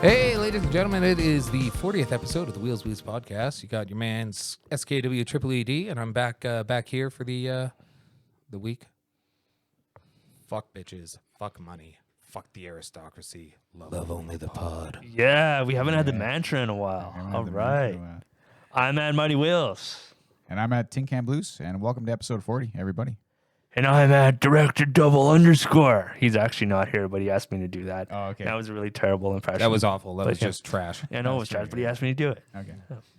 Hey, ladies and gentlemen, it is the 40th episode of the Wheels Wheels podcast. You got your man's SKW Triple ED, and I'm back here for the week. Fuck bitches, fuck money, fuck the aristocracy, love only the pod. Yeah, we haven't had the mantra in a while. All right. I'm at Mighty Wheels. And I'm at Tin Can Blues, and welcome to episode 40, everybody. And I'm at Director Double Underscore. He's actually not here, but he asked me to do that. Oh, okay. That was a really terrible impression. That was awful. That But was yeah. just trash. Yeah, I know it was trash, but he asked me to do it. Okay.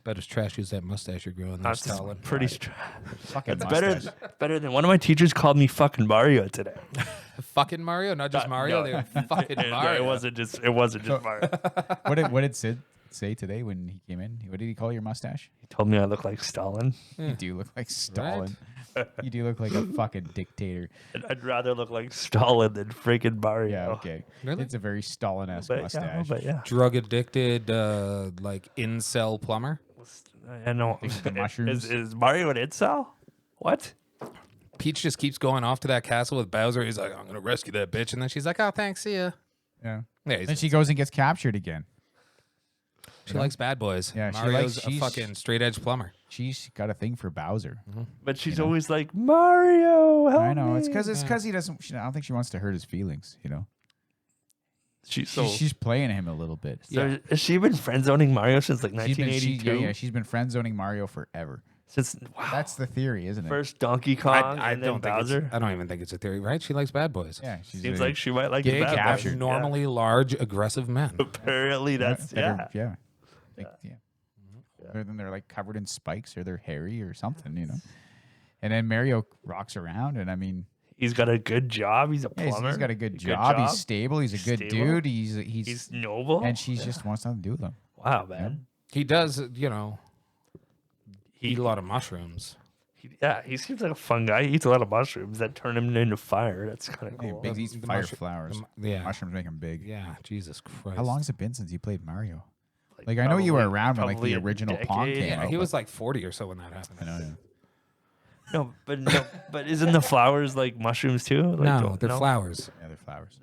But it's trash. Use that mustache you're growing there, That's Stalin. pretty Fucking That's mustache. better than one of my teachers called me fucking Mario today. Fucking Mario, not just Mario. no. They're fucking Mario. It wasn't just Mario. What did Sid say today when he came in? What did he call your mustache? He told me I look like Stalin. You do look like Stalin. You do look like a fucking dictator. I'd rather look like Stalin than freaking Mario. Yeah, okay. Really? It's a very Stalin-esque But mustache. yeah. Drug addicted, like incel plumber. I know. The mushrooms. Is Mario an incel? What? Peach just keeps going off to that castle with Bowser. He's like, I'm gonna rescue that bitch, and then she's like, oh, thanks, see ya. Yeah. Yeah, Then she goes and gets captured again. she likes bad boys. Yeah, she Mario's likes- a she's- fucking straight edge plumber. She's got a thing for Bowser. But she's always like, Mario, help I know. me. It's because he doesn't. I don't think she wants to hurt his feelings. You know. She's playing him a little bit. So has she been friend zoning Mario since like She's been, 1982? she's been friend zoning Mario forever. Since wow. That's the theory, isn't it? First Donkey Kong I and then don't think Bowser. I don't even think it's a theory, right? She likes bad boys. Yeah, she's Seems a- like she might like Big, the bad boys. abnormally large, aggressive men. Apparently, that's yeah. yeah. Other than they're like covered in spikes or they're hairy or something, you know. And then Mario rocks around, and I mean, He's got a good job. He's a yeah, plumber. he's got a good job. He's stable. He's a good Stable. dude. He's noble. and she just wants nothing to do with him. Wow, man. He does, eat a lot of mushrooms. He seems like a fun guy. He eats a lot of mushrooms that turn him into fire. That's kind of Hey, cool. Big eats The fire mushroom- flowers. Yeah. Mushrooms make him big. Yeah, Jesus Christ. How long has it been since you played Mario? Like I know you were around when like probably the a original Pong decade. came Yeah, out. he but- was like 40 or so when that happened. I know. Yeah. But isn't the flowers like mushrooms too? Like, No, they're flowers. Yeah, they're flowers.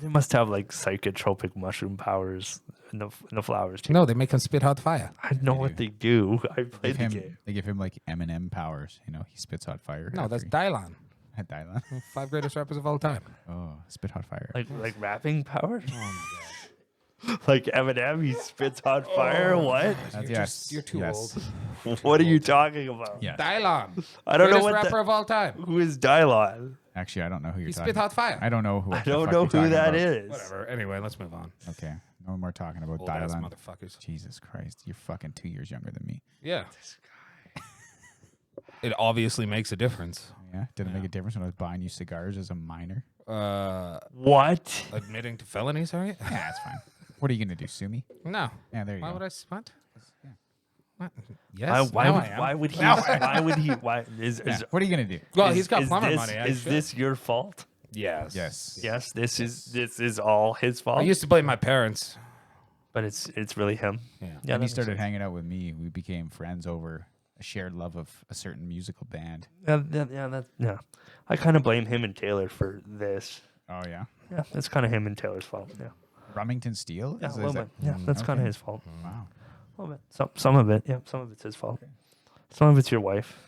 They must have like psychotropic mushroom powers in the flowers too. No, they make him spit hot fire. I know what they do. I played the Give him, game. they give him like M&M powers. You know, he spits hot fire. No, that's after Dylon. he- Dylan. 5 greatest rappers of all time. Oh, spit hot fire. Like rapping powers? Oh my Like Eminem, he spits hot fire? What? Yes, You're too yes. old. What are you talking about? Yeah. Dylon. I don't know Greatest what rapper the, of all time. who is Dylon. Actually, I don't know who you're He talking spit hot fire. I don't know who. I what the don't fuck know you're who talking that about. is. Whatever. Anyway, let's move on. Okay. No more talking about Old ass Dylan. motherfuckers. Jesus Christ. You're fucking 2 years younger than me. Yeah. It obviously makes a difference. Yeah? Did it make a difference when I was buying you cigars as a minor? What? Admitting to felonies, sorry? Yeah, that's fine. What are you going to do? Sue me? No. Yeah, there you Why go. would I? What? Yeah. What? Yes. Why now would I am. why would he? Now I am. Why would he? Why is? Yeah. What are you going to do? Well, is- he's got is plumber this, money. I Is should. this your fault? Yes. Yes. Yes. This is all his fault. I used to blame my parents. But it's really him. Yeah. Yeah. When that he makes started sense. hanging out with me, we became friends over a shared love of a certain musical band. Yeah. I kind of blame him and Taylor for this. Oh, yeah? Yeah, that's kind of him and Taylor's fault. Yeah. Remington Steele? Yeah, Is a little that- bit. Yeah, that's kind of okay. his fault. Wow. A little bit. Some of it. Yeah, some of it's his fault. Some of it's your wife.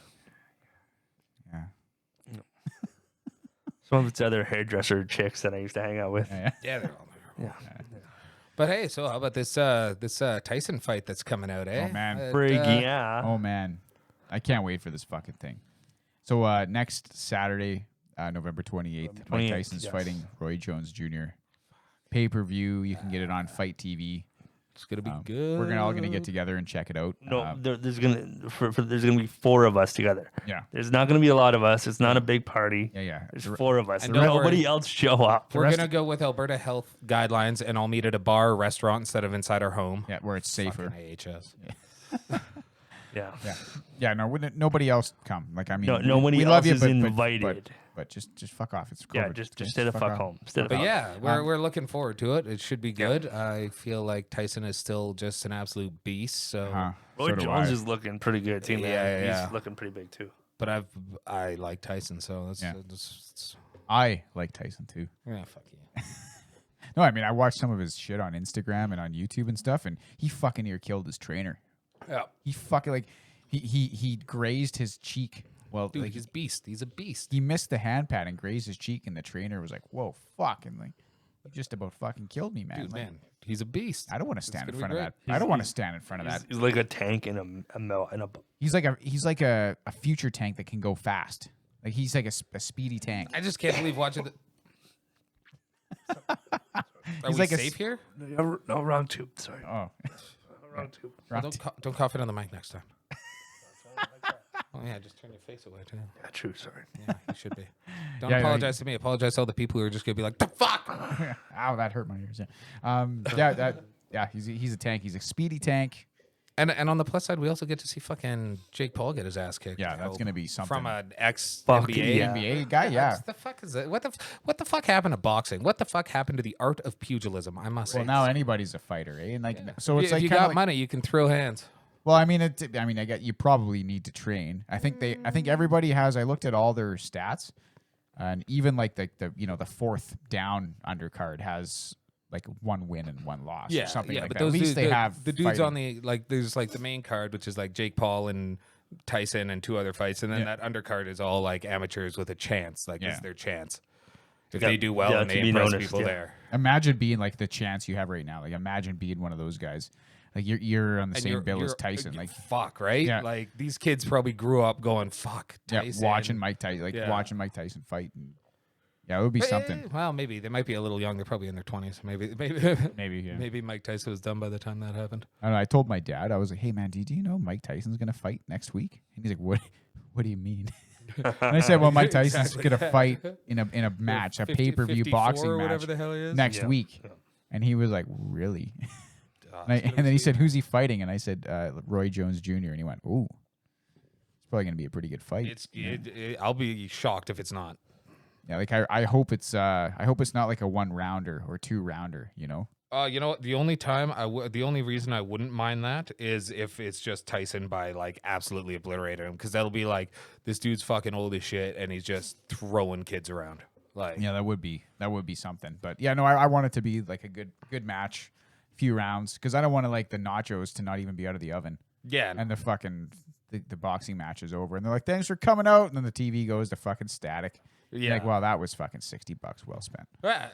Yeah. Some of it's other hairdresser chicks that I used to hang out with. Yeah. Yeah, they're all there. Yeah. But hey, so how about this Tyson fight that's coming out, eh? Oh, man. Frig, yeah. Oh, man. I can't wait for this fucking thing. So next Saturday, November 28th, Mike 28th, Tyson's yes. fighting Roy Jones Jr. Pay-per-view. You can get it on Fight TV. It's gonna be good. We're all gonna get together and check it out. No, there's gonna be 4 of us together. Yeah. There's not gonna be a lot of us. It's not a big party. Yeah. There's 4 of us. And And don't nobody worry. else show up. We're gonna go with Alberta health guidelines, and I'll meet at a bar or restaurant instead of inside our home. Yeah, where it's safer. Fucking AHS. Yeah. Yeah. No, nobody else come. Like I mean, No, nobody we else love you, is invited. But just fuck off. It's Yeah, COVID. just stay the fuck off. home. Stay the But fuck yeah, we're looking forward to it. It should be good. I feel like Tyson is still just an absolute beast. So, Uh-huh. Roy So do Jones I. is looking pretty good too, man. Yeah. He's looking pretty big too. but I like Tyson. So that's Yeah. that's I like Tyson too. yeah, fuck you. No, I mean I watched some of his shit on Instagram and on YouTube and stuff, and he fucking near killed his trainer. Yeah. He fucking like he grazed his cheek. Well, Dude, like, he's beast. He's a beast. he missed the hand pad and grazed his cheek, and the trainer was like, "Whoa, fuck!" And like, you just about fucking killed me, man. Dude, Like, man, he's a beast. I don't want to stand in gonna be front of great. that. I don't want to stand in front of that. He's like a tank in a He's like a future tank that can go fast. Like he's like a speedy tank. I just can't believe watching the. Are He's we like a safe here? No, wrong tube. Sorry. Oh, Wrong tube. Don't cough it on the mic next time. Oh yeah, just turn your face away too. Yeah, true. Sorry. Yeah, you should be. Don't Yeah, apologize to me. Apologize to all the people who are just gonna be like, "The fuck." ow, that hurt my ears. Yeah, he's a tank. He's a speedy tank. And on the plus side, we also get to see fucking Jake Paul get his ass kicked. Yeah, that's gonna be something. From an ex Fucking NBA. yeah. NBA guy. Yeah. What the fuck is it? What the fuck happened to boxing? What the fuck happened to the art of pugilism? I must say. Well, now anybody's a fighter, eh? And like, so it's if like you kinda got like, money, you can throw hands. well, I mean, I get you probably need to train. I think everybody has. I looked at all their stats, and even like the fourth down undercard has like one win and one loss or something like but that. At least they the, have the dudes fighting. on the like. There's like the main card, which is like Jake Paul and Tyson and 2 other fights, and then that undercard is all like amateurs with a chance. Like this is their chance. If they do well and to they be impress noticed, people there. Imagine being like the chance you have right now. Like imagine being one of those guys. Like you're on the And same you're- bill as you're- Tyson. Like fuck, right? Yeah. Like these kids probably grew up going fuck Tyson. watching Mike Tyson, watching Mike Tyson fight. And, yeah, it would be something. Well, maybe they might be a little young. They're probably in their 20s. Maybe, Maybe, yeah. maybe Mike Tyson was done by the time that happened. I don't know. I told my dad, I was like, "Hey, man, do you know Mike Tyson's gonna fight next week?" And he's like, "What? What do you mean?" And I said, "Well, Mike Tyson's Exactly. gonna fight in a match, a 50 pay-per-view 54 boxing or match whatever the hell he is. next Yeah. week." Yeah. And he was like, "Really?" And then he said, "Who's he fighting?" And I said, "Roy Jones Jr." And he went, "Ooh, it's probably gonna be a pretty good fight." I'll be shocked if it's not. Yeah, like I hope it's not like a 1-rounder or 2-rounder. You know. You know what? The only reason I wouldn't mind that is if it's just Tyson by like absolutely obliterating him, because that'll be like this dude's fucking old as shit and he's just throwing kids around. Like, Yeah, that would be something. But yeah, no, I want it to be like a good match, few rounds, because I don't want to like the nachos to not even be out of the oven, yeah, and the fucking the boxing match is over, and they're like, "Thanks for coming out," and then the TV goes to fucking static. You're like, well, that was fucking $60 well spent.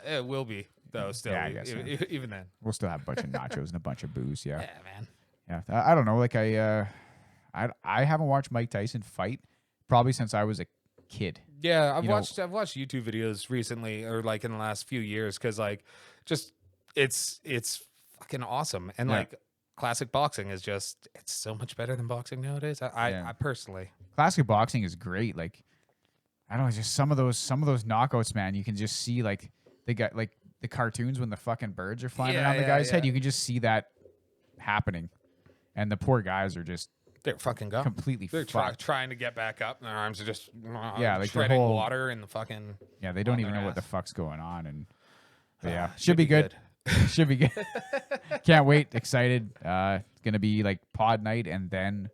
It will be though. Still, Yeah, I guess, even then. We'll still have a bunch of nachos and a bunch of booze. Yeah, Yeah, man. yeah. I don't know. Like I haven't watched Mike Tyson fight probably since I was a kid. Yeah, I've You know- watched YouTube videos recently, or like in the last few years, because like just it's fucking awesome, and Yeah. like classic boxing is just it's so much better than boxing nowadays. I personally, Classic boxing is great. Like I don't know, just some of those knockouts, man. You can just see like they got like the cartoons when the fucking birds are flying Yeah, around the yeah, guy's head. yeah. You can just see that happening, and the poor guys are just they're fucking gone. completely They're fucked. trying to get back up, and their arms are just Yeah, like their shredding whole- water and the fucking Yeah, they don't on even their know what the ass. fuck's going on, and but yeah, Ah, should be good. Should be good. Can't wait. Excited. It's gonna be like pod night, and then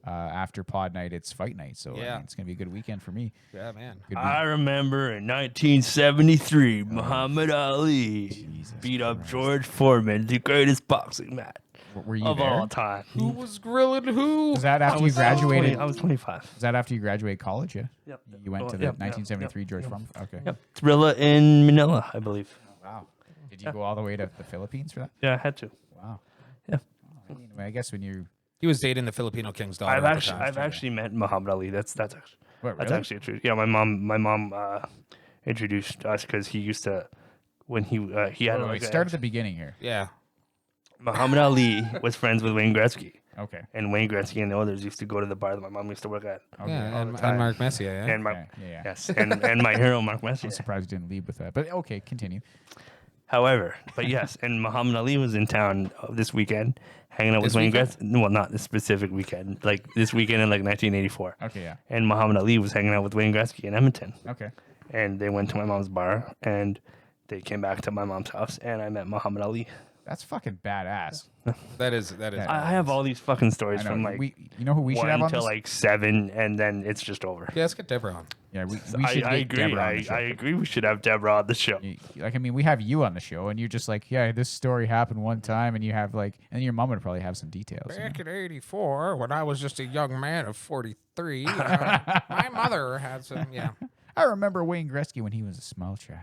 after pod night, it's fight night. So I Yeah. mean, it's gonna be a good weekend for me. Yeah, man. Good I remember in 1973, Muhammad Ali beat up Christ. George Foreman, the greatest boxing match Were you of there? all time. Who was grilling who? Was that after you graduated? I was 25. Was that after you graduated college? Yeah. Yep. You went Oh, to the yep, 1973 yep, George yep. Foreman. Okay. Yep. Thrilla in Manila, I believe. Wow. Did you go all the way to the Philippines for that? Yeah, I had to. Wow. Yeah. Anyway, I guess when you He was dating the Filipino king's daughter. I've at the actually, time. I've actually met Muhammad Ali. That's actually, what, that's really? actually true. Yeah, my mom introduced us because he used to, when he had Wait, like start at the beginning here. Yeah. Muhammad Ali was friends with Wayne Gretzky, Okay. and Wayne Gretzky and the others used to go to the bar that my mom used to work at. Okay. Yeah, and time. Mark Messier, yeah. And my Yeah. yes, and my hero Mark I'm Messier. surprised you didn't lead with that, but okay, continue. However, but yes, and Muhammad Ali was in town this weekend, hanging out with This Wayne weekend? Gretzky. Well, not this specific weekend, like this weekend in like 1984. Okay, yeah. And Muhammad Ali was hanging out with Wayne Gretzky in Edmonton. Okay. And they went to my mom's bar, and they came back to my mom's house, and I met Muhammad Ali. That's fucking badass. That is. I have all these fucking stories I know. from like You know who we should have 1 on to this? like 7, and then it's just over. Yeah, let's get Deborah on. Yeah, we should I get agree. Deborah on the show. I agree. We should have Deborah on the show. Like, I mean, we have you on the show, and you're just like, yeah, this story happened one time, and you have like, and your mom would probably have some details. Back in '84, when I was just a young man of 43, my mother had some. Yeah. I remember Wayne Gretzky when he was a small child.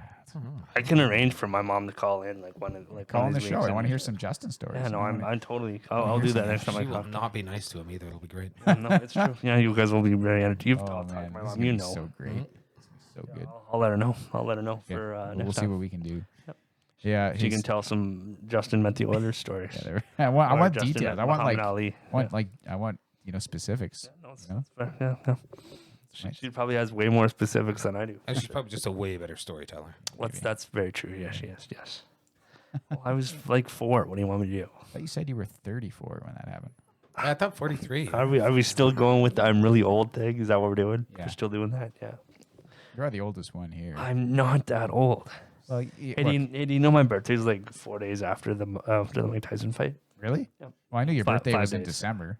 I can arrange for my mom to call in like one of Call on the these show. weeks I want to and- hear some Justin stories. Yeah, no, I wanna- I'm totally. I'll do that next time I She will come. not be nice to him either. It'll be great. No, it's true. Yeah, you guys will be very entertained. You've Oh talked to man, my this is mom. gonna You be know. so great. It's gonna be so good. I'll let her know. I'll let her know Yeah, for we'll next see time. what we can do. Yep. Yeah, She his- can tell some Justin met the Oilers stories. yeah, I want Or details. Justin I want Muhammad like, Ali. I want specifics. No, it's, you know? it's fair. Yeah. She probably has way more specifics than I do. And she's probably just a way better storyteller. That's very true. Yeah, she is. Yes. Well, I was like 4. What do you want me to do? But you said you were 34 when that happened. I thought 43. Are we still going with the I'm really old thing? Is that what we're doing? Yeah. We're still doing that? Yeah. You are the oldest one here. I'm not that old. Well, Hey, do you know my birthday's like 4 days after the Mike Tyson fight? really? Yep. Well, I knew your birthday 5 was in days. December.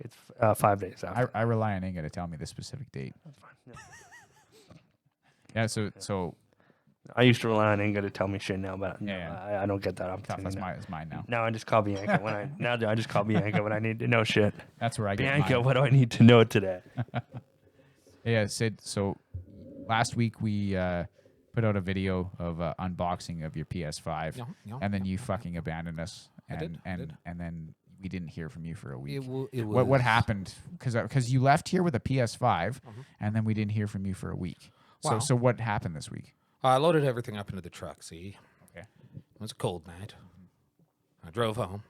It's 5 days after. I rely on Inga to tell me the specific date. That's fine. Yeah. Yeah, so I used to rely on Inga to tell me shit now, but no, Yeah, I don't get that tough. opportunity. That's mine now. Now I just call Bianca when I just call Bianca when I need to know shit. That's where I get Bianca, mine. what do I need to know today? Yeah, Sid. So last week we put out a video of unboxing of your PS5, Yeah. and then you fucking abandoned us, I did. and then we didn't hear from you for a week. It What happened? Because you left here with a PS5, Mm-hmm. and then we didn't hear from you for a week. Wow. So what happened this week? I loaded everything up into the truck. See, Okay. it was a cold night. I drove home,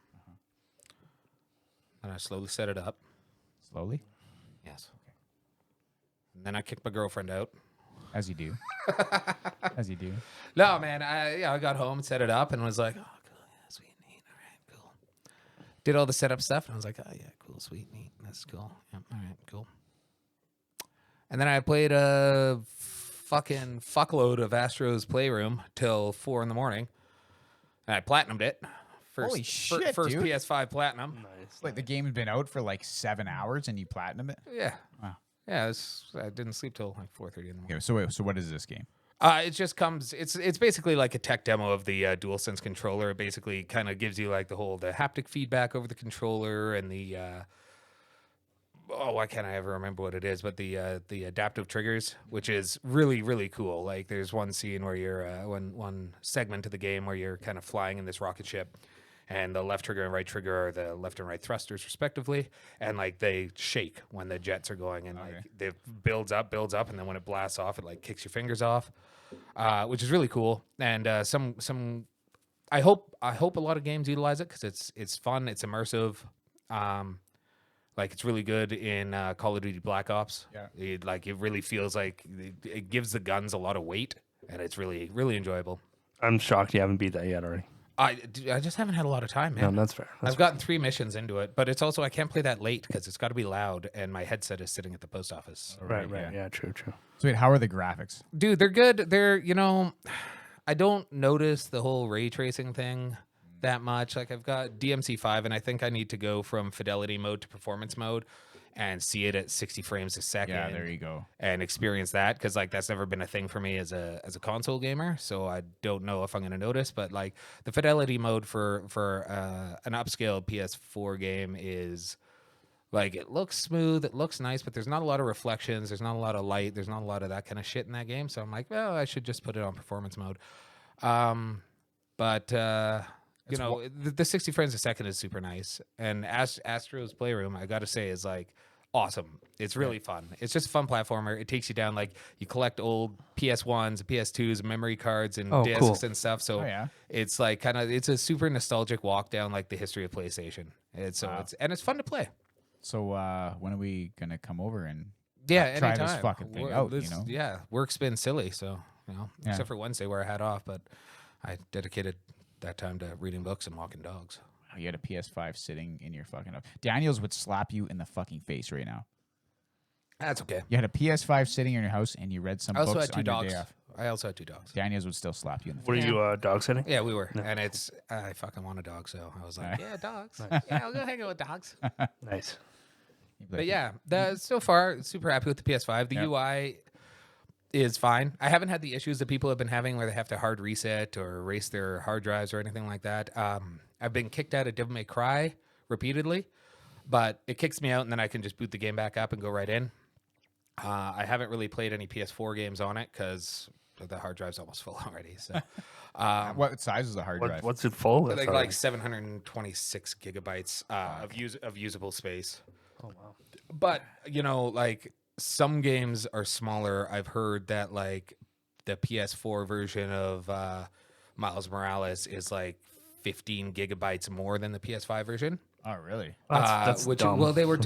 and I slowly set it up. Slowly, Yes. And then I kicked my girlfriend out. as you do, as you do. No, man. I got home, set it up, and was like, oh, cool, yeah, sweet, neat. All right, cool. Did all the setup stuff, and I was like, oh, yeah, cool, sweet, neat. That's cool. Yeah, all right, cool. And then I played a fucking fuckload of Astro's Playroom till 4 a.m. And I platinumed it. Holy shit, First dude. PS5 platinum. Nice. Like the game's been out for like 7 hours, and you platinum it. Yeah. Wow. Yeah, I didn't sleep till like 4:30 in the morning. Okay, so what is this game? It just comes. It's basically like a tech demo of the DualSense controller. It basically kind of gives you like the haptic feedback over the controller and the why can't I ever remember what it is? But the adaptive triggers, which is really cool. Like there's one scene where you're one segment of the game where you're kind of flying in this rocket ship. And the left trigger and right trigger are the left and right thrusters, respectively. And like they shake when the jets are going, and like it builds up, and then when it blasts off, it like kicks your fingers off, which is really cool. And some, I hope a lot of games utilize it because it's fun, it's immersive. Like it's really good in Call of Duty Black Ops. Yeah. It really feels like it gives the guns a lot of weight, and it's really enjoyable. I'm shocked you haven't beat that yet already. I just haven't had a lot of time, man. No, that's fair. I've gotten 3 missions into it, but it's also I can't play that late because it's got to be loud, and my headset is sitting at the post office. Right. Yeah, true. So wait, how are the graphics? Dude, they're good. They're I don't notice the whole ray tracing thing that much. Like I've got DMC5, and I think I need to go from fidelity mode to performance mode and see it at 60 frames a second. Yeah, there you go. And experience that because like that's never been a thing for me as a console gamer, so I don't know if I'm gonna notice. But like the fidelity mode for an upscale PS4 game is like it looks smooth, it looks nice, but there's not a lot of reflections, there's not a lot of light, there's not a lot of that kind of shit in that game. So I'm like, well, I should just put it on performance mode. The 60 frames a second is super nice, and Astro's Playroom, I gotta say, is like awesome. It's really fun. It's just a fun platformer. It takes you down, like you collect old PS1s, PS2s, memory cards, and discs cool. and stuff. So yeah. it's like it's a super nostalgic walk down like the history of PlayStation. It's fun to play. So when are we gonna come over and Yeah, try anytime. this fucking thing out? You know, Yeah, work's been silly, so except for Wednesday where I had off, but I dedicated that time to reading books and walking dogs. you had a PS5 sitting in your fucking. Daniels would slap you in the fucking face right now. That's okay. You had a PS5 sitting in your house, and you read some I also books had 2 on your dogs. day off. I also had 2 dogs. Daniels would still slap you in the face. Were you dog sitting? Yeah, we were. And I fucking want a dog, so I was like, yeah, dogs. Yeah, I'll go hang out with dogs. Nice. But yeah, so far, super happy with the PS5. The Yeah. UI is fine. I haven't had the issues that people have been having where they have to hard reset or erase their hard drives or anything like that. I've been kicked out of Devil May Cry repeatedly, but it kicks me out and then I can just boot the game back up and go right in. I haven't really played any PS4 games on it because the hard drive's almost full already. So, What size is the hard drive? What's it full with? like 726 gigabytes of usable space. Oh wow. But like some games are smaller. I've heard that like the PS4 version of Miles Morales is like 15 gigabytes more than the PS5 version. Oh, really? That's dumb. Well, they were.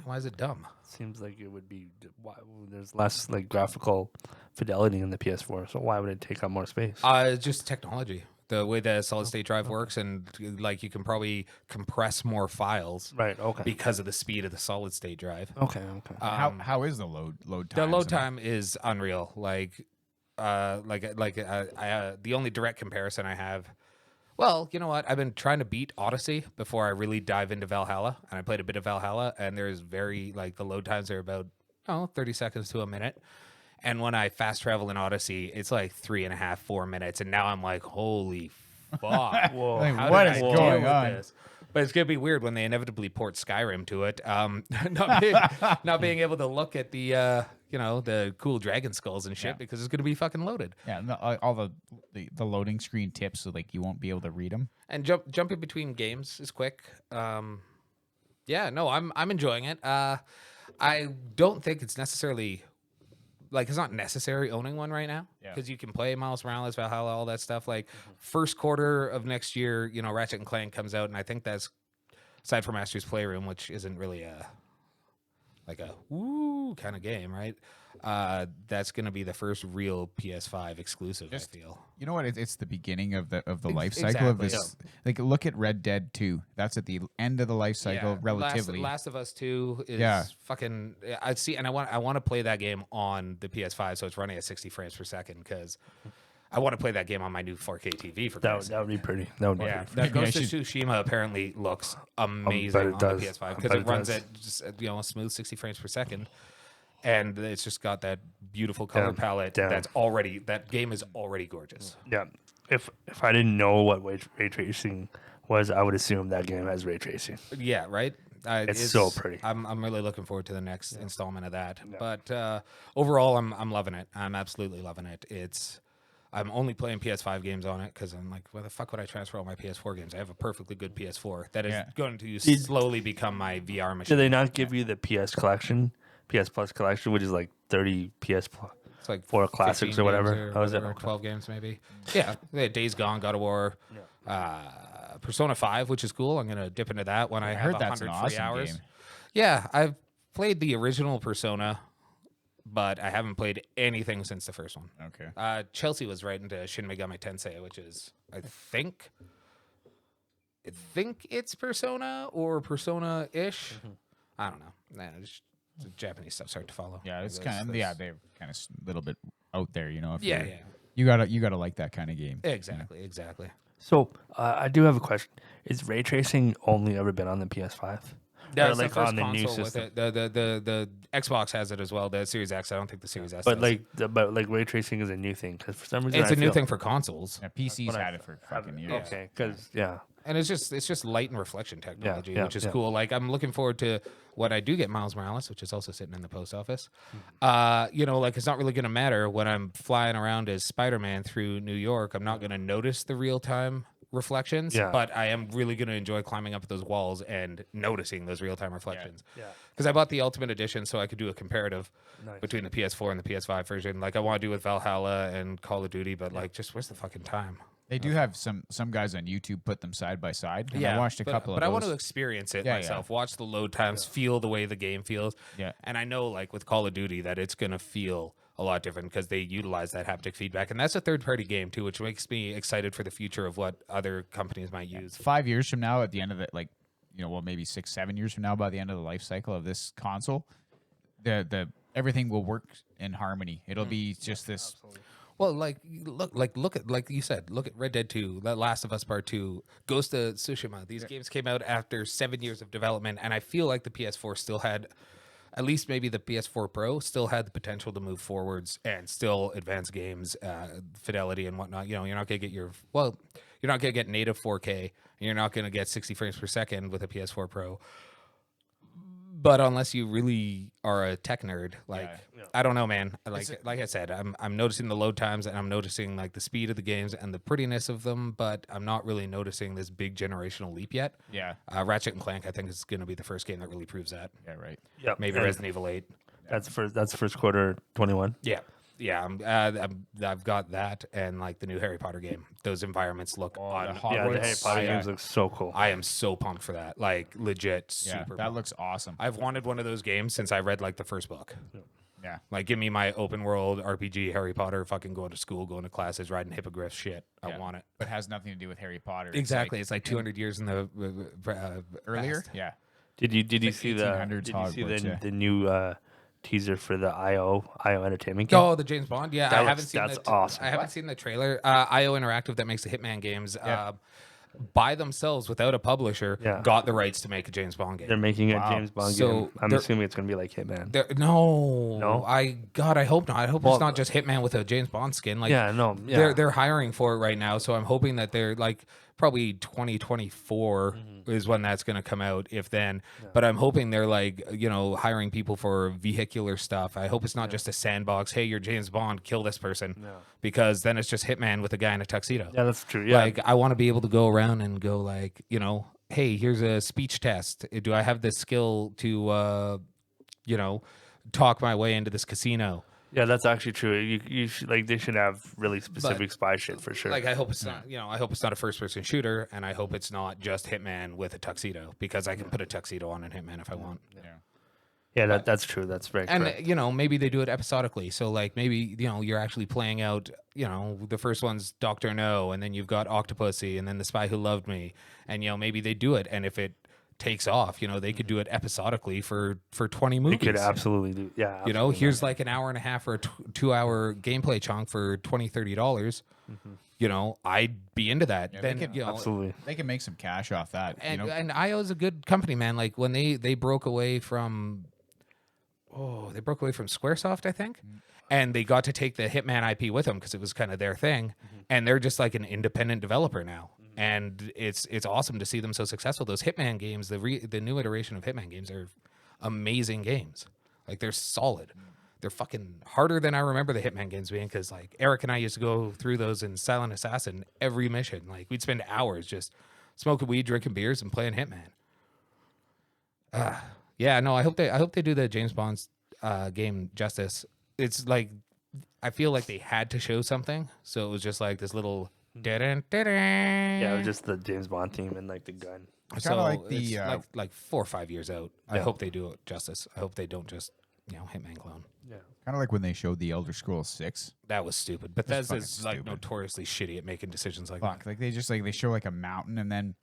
Why is it dumb? Seems like it would be. Why, there's less like graphical fidelity in the PS4, so why would it take up more space? Just technology. The way the solid state drive works, and like you can probably compress more files, Right. Okay. because of the speed of the solid state drive. Okay. How is the load time? The load time is unreal. Like the only direct comparison I have. Well, you know what? I've been trying to beat Odyssey before I really dive into Valhalla, and I played a bit of Valhalla, and there's the load times are about 30 seconds to a minute. And when I fast travel in Odyssey, it's like 3.5, 4 minutes, and now I'm like, holy fuck! Whoa. Like, How what did is I deal going with on? this? But it's gonna be weird when they inevitably port Skyrim to it. Not being able to look at the the cool dragon skulls and shit because it's gonna be fucking loaded. Yeah, and all the loading screen tips, so like you won't be able to read them. And jumping between games is quick. I'm enjoying it. I don't think it's necessarily it's not necessary owning one right now because you can play Miles Morales, Valhalla, all that stuff. Like first quarter of next year, Ratchet and Clank comes out, and I think that's aside from Master's Playroom, which isn't really a woo kind of game, right? That's going to be the first real PS5 exclusive. I feel. You know what? It's the beginning of the life cycle of exactly, this. Like, look at Red Dead 2. That's at the end of the life cycle, relatively. Last of Us 2 is fucking. I see, and I want to play that game on the PS5, so it's running at 60 frames per second because I want to play that game on my new 4K TV. For That would be pretty. That would be pretty. That Ghost of Tsushima apparently looks amazing on the PS5 because it runs at just a smooth 60 frames per second. And it's just got that beautiful color palette. That game is already gorgeous. Yeah. If I didn't know what ray tracing was, I would assume that game has ray tracing. Yeah, right. It's so pretty. I'm really looking forward to the next installment of that. Yeah. But overall, I'm loving it. I'm absolutely loving it. I'm only playing PS5 games on it because I'm like, why the fuck would I transfer all my PS4 games? I have a perfectly good PS4 that is going to slowly become my VR machine. Did they not give you the PS Plus collection, which is like 30 PS Plus? It's like 4 classics or whatever. How is it? 12 games maybe. Yeah, they had Days Gone, God of War, Persona 5, which is cool. I'm gonna dip into that when I have 100 free hours. Game. Yeah, I've played the original Persona, but I haven't played anything since the first one. Okay. Chelsea was right into Shin Megami Tensei, which is I think it's Persona or Persona-ish. Mm-hmm. I don't know. The Japanese stuff's hard to follow. Yeah, it's they're kind of a little bit out there, If yeah. You gotta like that kind of game. Exactly. So I do have a question: is ray tracing only ever been on the PS5? Yeah, it's the first console with it. The Xbox has it as well. The Series X, I don't think the Series S. But ray tracing is a new thing because for some reason it's a new thing for consoles. Yeah, PC's had it for fucking years. Okay, because and it's just light and reflection technology, which is cool. Like I'm looking forward to when I do get Miles Morales, which is also sitting in the post office. It's not really going to matter when I'm flying around as Spider-Man through New York. I'm not going to notice the real time reflections, but I am really going to enjoy climbing up those walls and noticing those real-time reflections. Because I bought the Ultimate Edition so I could do a comparative between the PS4 and the PS5 version. Like I want to do with Valhalla and Call of Duty, but just where's the fucking time? They do have some guys on YouTube put them side by side. And I watched a couple of those. But I want to experience it myself. Watch the load times, feel the way the game feels. Yeah. And I know with Call of Duty that it's going to feel a lot different because they utilize that haptic feedback. And that's a third-party game, too, which makes me excited for the future of what other companies might use. 5 years from now, at the end of it, maybe 6, 7 years from now, by the end of the life cycle of this console, the everything will work in harmony. It'll be just this Well, look at like you said, look at Red Dead 2, The Last of Us Part 2, Ghost of Tsushima. These games came out after 7 years of development, and I feel like the PS4 still had, at least maybe the PS4 Pro still had the potential to move forwards and still advance games, fidelity and whatnot. You know, you're not gonna get you're not gonna get native 4K, and you're not gonna get 60 frames per second with a PS4 Pro. But unless you really are a tech nerd, like I don't know, man. Like I said, I'm noticing the load times, and I'm noticing like the speed of the games and the prettiness of them, but I'm not really noticing this big generational leap yet. Yeah. Ratchet and Clank, I think, is going to be the first game that really proves that. Yeah, right. Yeah, Maybe Resident Evil 8. That's first quarter 21. Yeah, I've got that, and like the new Harry Potter game. Those environments look the Yeah, the Harry Potter games look so cool. I am so pumped for that. Like legit, Yeah, super. that pumped. looks awesome. I've wanted one of those games since I read like the first book. Yeah. Like, give me my open world RPG Harry Potter, fucking going to school, going to classes, riding hippogriffs shit. I want it. But it has nothing to do with Harry Potter. Exactly. It's like 200 years in the Earlier? past. Yeah. Did you like see 1800s Hogwarts, the new teaser for the IO Entertainment game? Oh, the James Bond. Yeah, I haven't seen that's the awesome. I haven't seen the trailer. IO Interactive that makes the Hitman games. By themselves, without a publisher, got the rights to make a James Bond game. They're making a James Bond game. I'm assuming it's going to be like Hitman. No, I hope not. I hope it's not just Hitman with a James Bond skin. Like, they're hiring for it right now, so I'm hoping that they're like probably 2024 is when that's going to come out, if then. But I'm hoping they're like, you know, hiring people for vehicular stuff. I hope it's not just a sandbox. Hey, you're James Bond, kill this person, because then it's just Hitman with a guy in a tuxedo. Yeah, that's true. Yeah, Like, I want to be able to go around and go like, you know, hey, here's a speech test. Do I have the skill to, you know, talk my way into this casino? yeah, that's actually true. You should, like, they should have really specific spy shit for sure. Like, I hope it's not, you know, I hope it's not a first-person shooter, and I hope it's not just Hitman with a tuxedo, because I can put a tuxedo on in Hitman if I want. Yeah, that's true. That's very And correct. you know, maybe they do it episodically. So like, maybe, you know, you're actually playing out, you know, the first one's Dr. No, and then you've got Octopussy, and then The Spy Who Loved Me, and you know, maybe they do it, and if it takes off, you know, they could do it episodically for 20 movies. You could absolutely do. Yeah, absolutely. You know, here's like an hour and a half or a 2-hour gameplay chunk for $20-$30. You know, I'd be into that. Yeah, then, they could, you know, absolutely. They can make some cash off that. and you know? and IO's a good company, man. Like when they broke away from, Squaresoft, I think, and they got to take the Hitman IP with them because it was kind of their thing, and they're just like an independent developer now, and it's awesome to see them so successful. Those Hitman games, the new iteration of Hitman games, are amazing games. Like, they're solid. They're fucking harder than I remember the Hitman games being, because like Eric and I used to go through those in Silent Assassin every mission. Like, we'd spend hours just smoking weed, drinking beers, and playing Hitman. Yeah, no, I hope they do the James Bond's game justice. It's like, I feel like they had to show something, so it was just like this little. Yeah, it was just the James Bond theme and like the gun. So like the, it's like 4 or 5 years out. I hope they do it justice. I hope they don't just, you know, Hitman clone. Yeah. Kind of like when they showed the Elder Scrolls 6. That was stupid. But That's Bethesda's fucking like stupid. notoriously shitty at making decisions like Fuck, that. like they just like they show like a mountain and then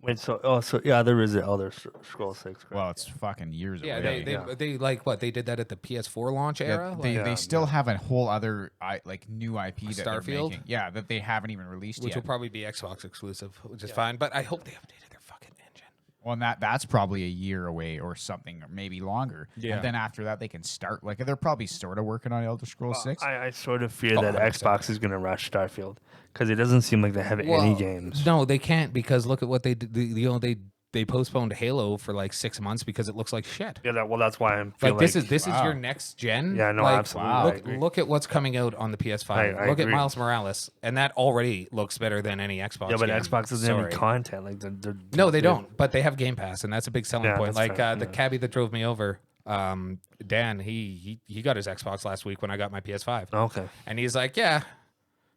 Wait, so yeah, there is an Elder Scrolls 6. Correct? well, it's fucking years Yeah, away. they like what they did that at the PS4 launch era. They still have a whole other like new IP that they're Starfield? making. Yeah, that they haven't even released which yet. will probably be Xbox exclusive, which is fine. But I hope they updated their fucking engine. Well, and that's probably a year away or something, or maybe longer. Yeah. And then after that, they can start. Like they're probably sort of working on Elder Scrolls 6. I sort of fear Oh, that 100%. Xbox is going to rush Starfield because it doesn't seem like they have any games. No, they can't, because look at what they did. You know, they postponed Halo for like 6 months because it looks like shit. Yeah, that's why I'm Like, this is your next gen. Yeah, no, like, absolutely. I agree. Look at what's coming out on the PS5. I look at agree. Miles Morales, and that already looks better than any Xbox. Yeah, but game. Xbox doesn't have any Sorry. content. Like they're No, they don't. But they have Game Pass, and that's a big selling Yeah, point. that's Like fair. the cabbie that drove me over, Dan, he got his Xbox last week when I got my PS5, Okay. and he's like, yeah.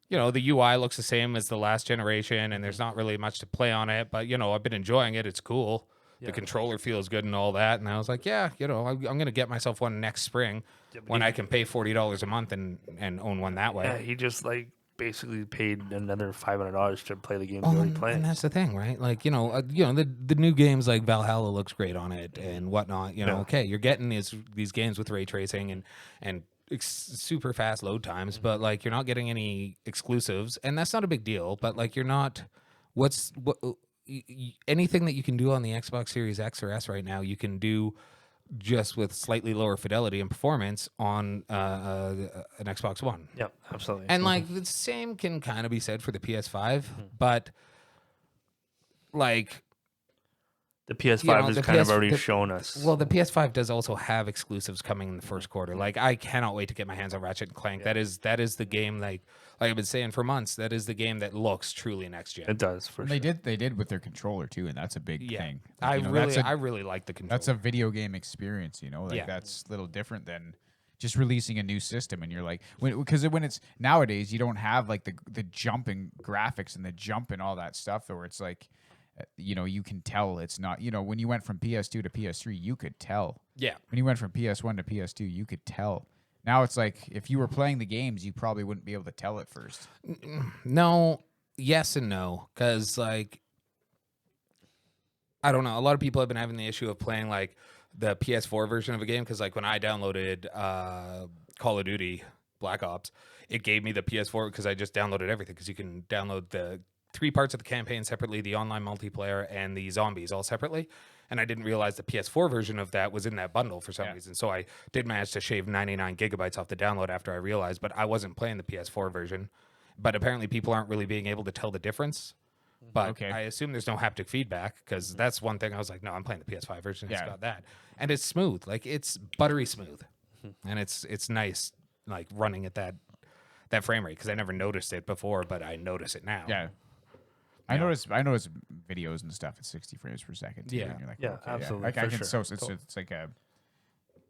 You know, the UI looks the same as the last generation, and there's not really much to play on it. But, you know, I've been enjoying it. It's cool. The controller feels good and all that. And I was like, yeah, you know, I'm going to get myself one next spring when I can pay $40 a month and own one that way. Yeah, he just like basically paid another $500 to play the game Well, he already and played. that's the thing, right? Like, you know, the new games like Valhalla looks great on it and whatnot. You know, okay, you're getting these games with ray tracing and super fast load times, but like you're not getting any exclusives, and that's not a big deal. But like you're not. Anything that you can do on the Xbox Series X or S right now, you can do just with slightly lower fidelity and performance on an Xbox One. Yep, absolutely. And like the same can kind of be said for the PS5, but like the PS5 you know, has the kind of PS already the- shown us. Well, the PS5 does also have exclusives coming in the first quarter. Like I cannot wait to get my hands on Ratchet and Clank. That is the game like I've been saying for months. That is the game that looks truly next gen. it does for And sure. they did with their controller too, and that's a big thing. I You know, really like the controller. that's a video game experience, you know, like Yeah. that's a little different than just releasing a new system. And you're like, because when it's nowadays, you don't have like the jumping graphics and the jump and all that stuff, where it's like, you know, you can tell it's not, you know, when you went from PS2 to PS3, you could tell. Yeah. When you went from PS1 to PS2, you could tell. Now it's like if you were playing the games, you probably wouldn't be able to tell at first. No, yes and no, because like I don't know. A lot of people have been having the issue of playing like the PS4 version of a game because like when I downloaded Call of Duty Black Ops, it gave me the PS4 because I just downloaded everything because you can download the 3 parts of the campaign separately, the online multiplayer and the zombies all separately. And I didn't realize the PS4 version of that was in that bundle for some reason. So I did manage to shave 99 gigabytes off the download after I realized, but I wasn't playing the PS4 version. But apparently people aren't really being able to tell the difference. But Okay. I assume there's no haptic feedback because that's one thing I was like, no, I'm playing the PS5 version. It's Yeah. got that. And it's smooth. Like it's buttery smooth. And it's nice like running at that frame rate because I never noticed it before, but I notice it now. Yeah. I noticed videos and stuff at 60 frames per second. Too, Yeah. and you're like, Yeah, okay, absolutely, Like I for can sure. it's like a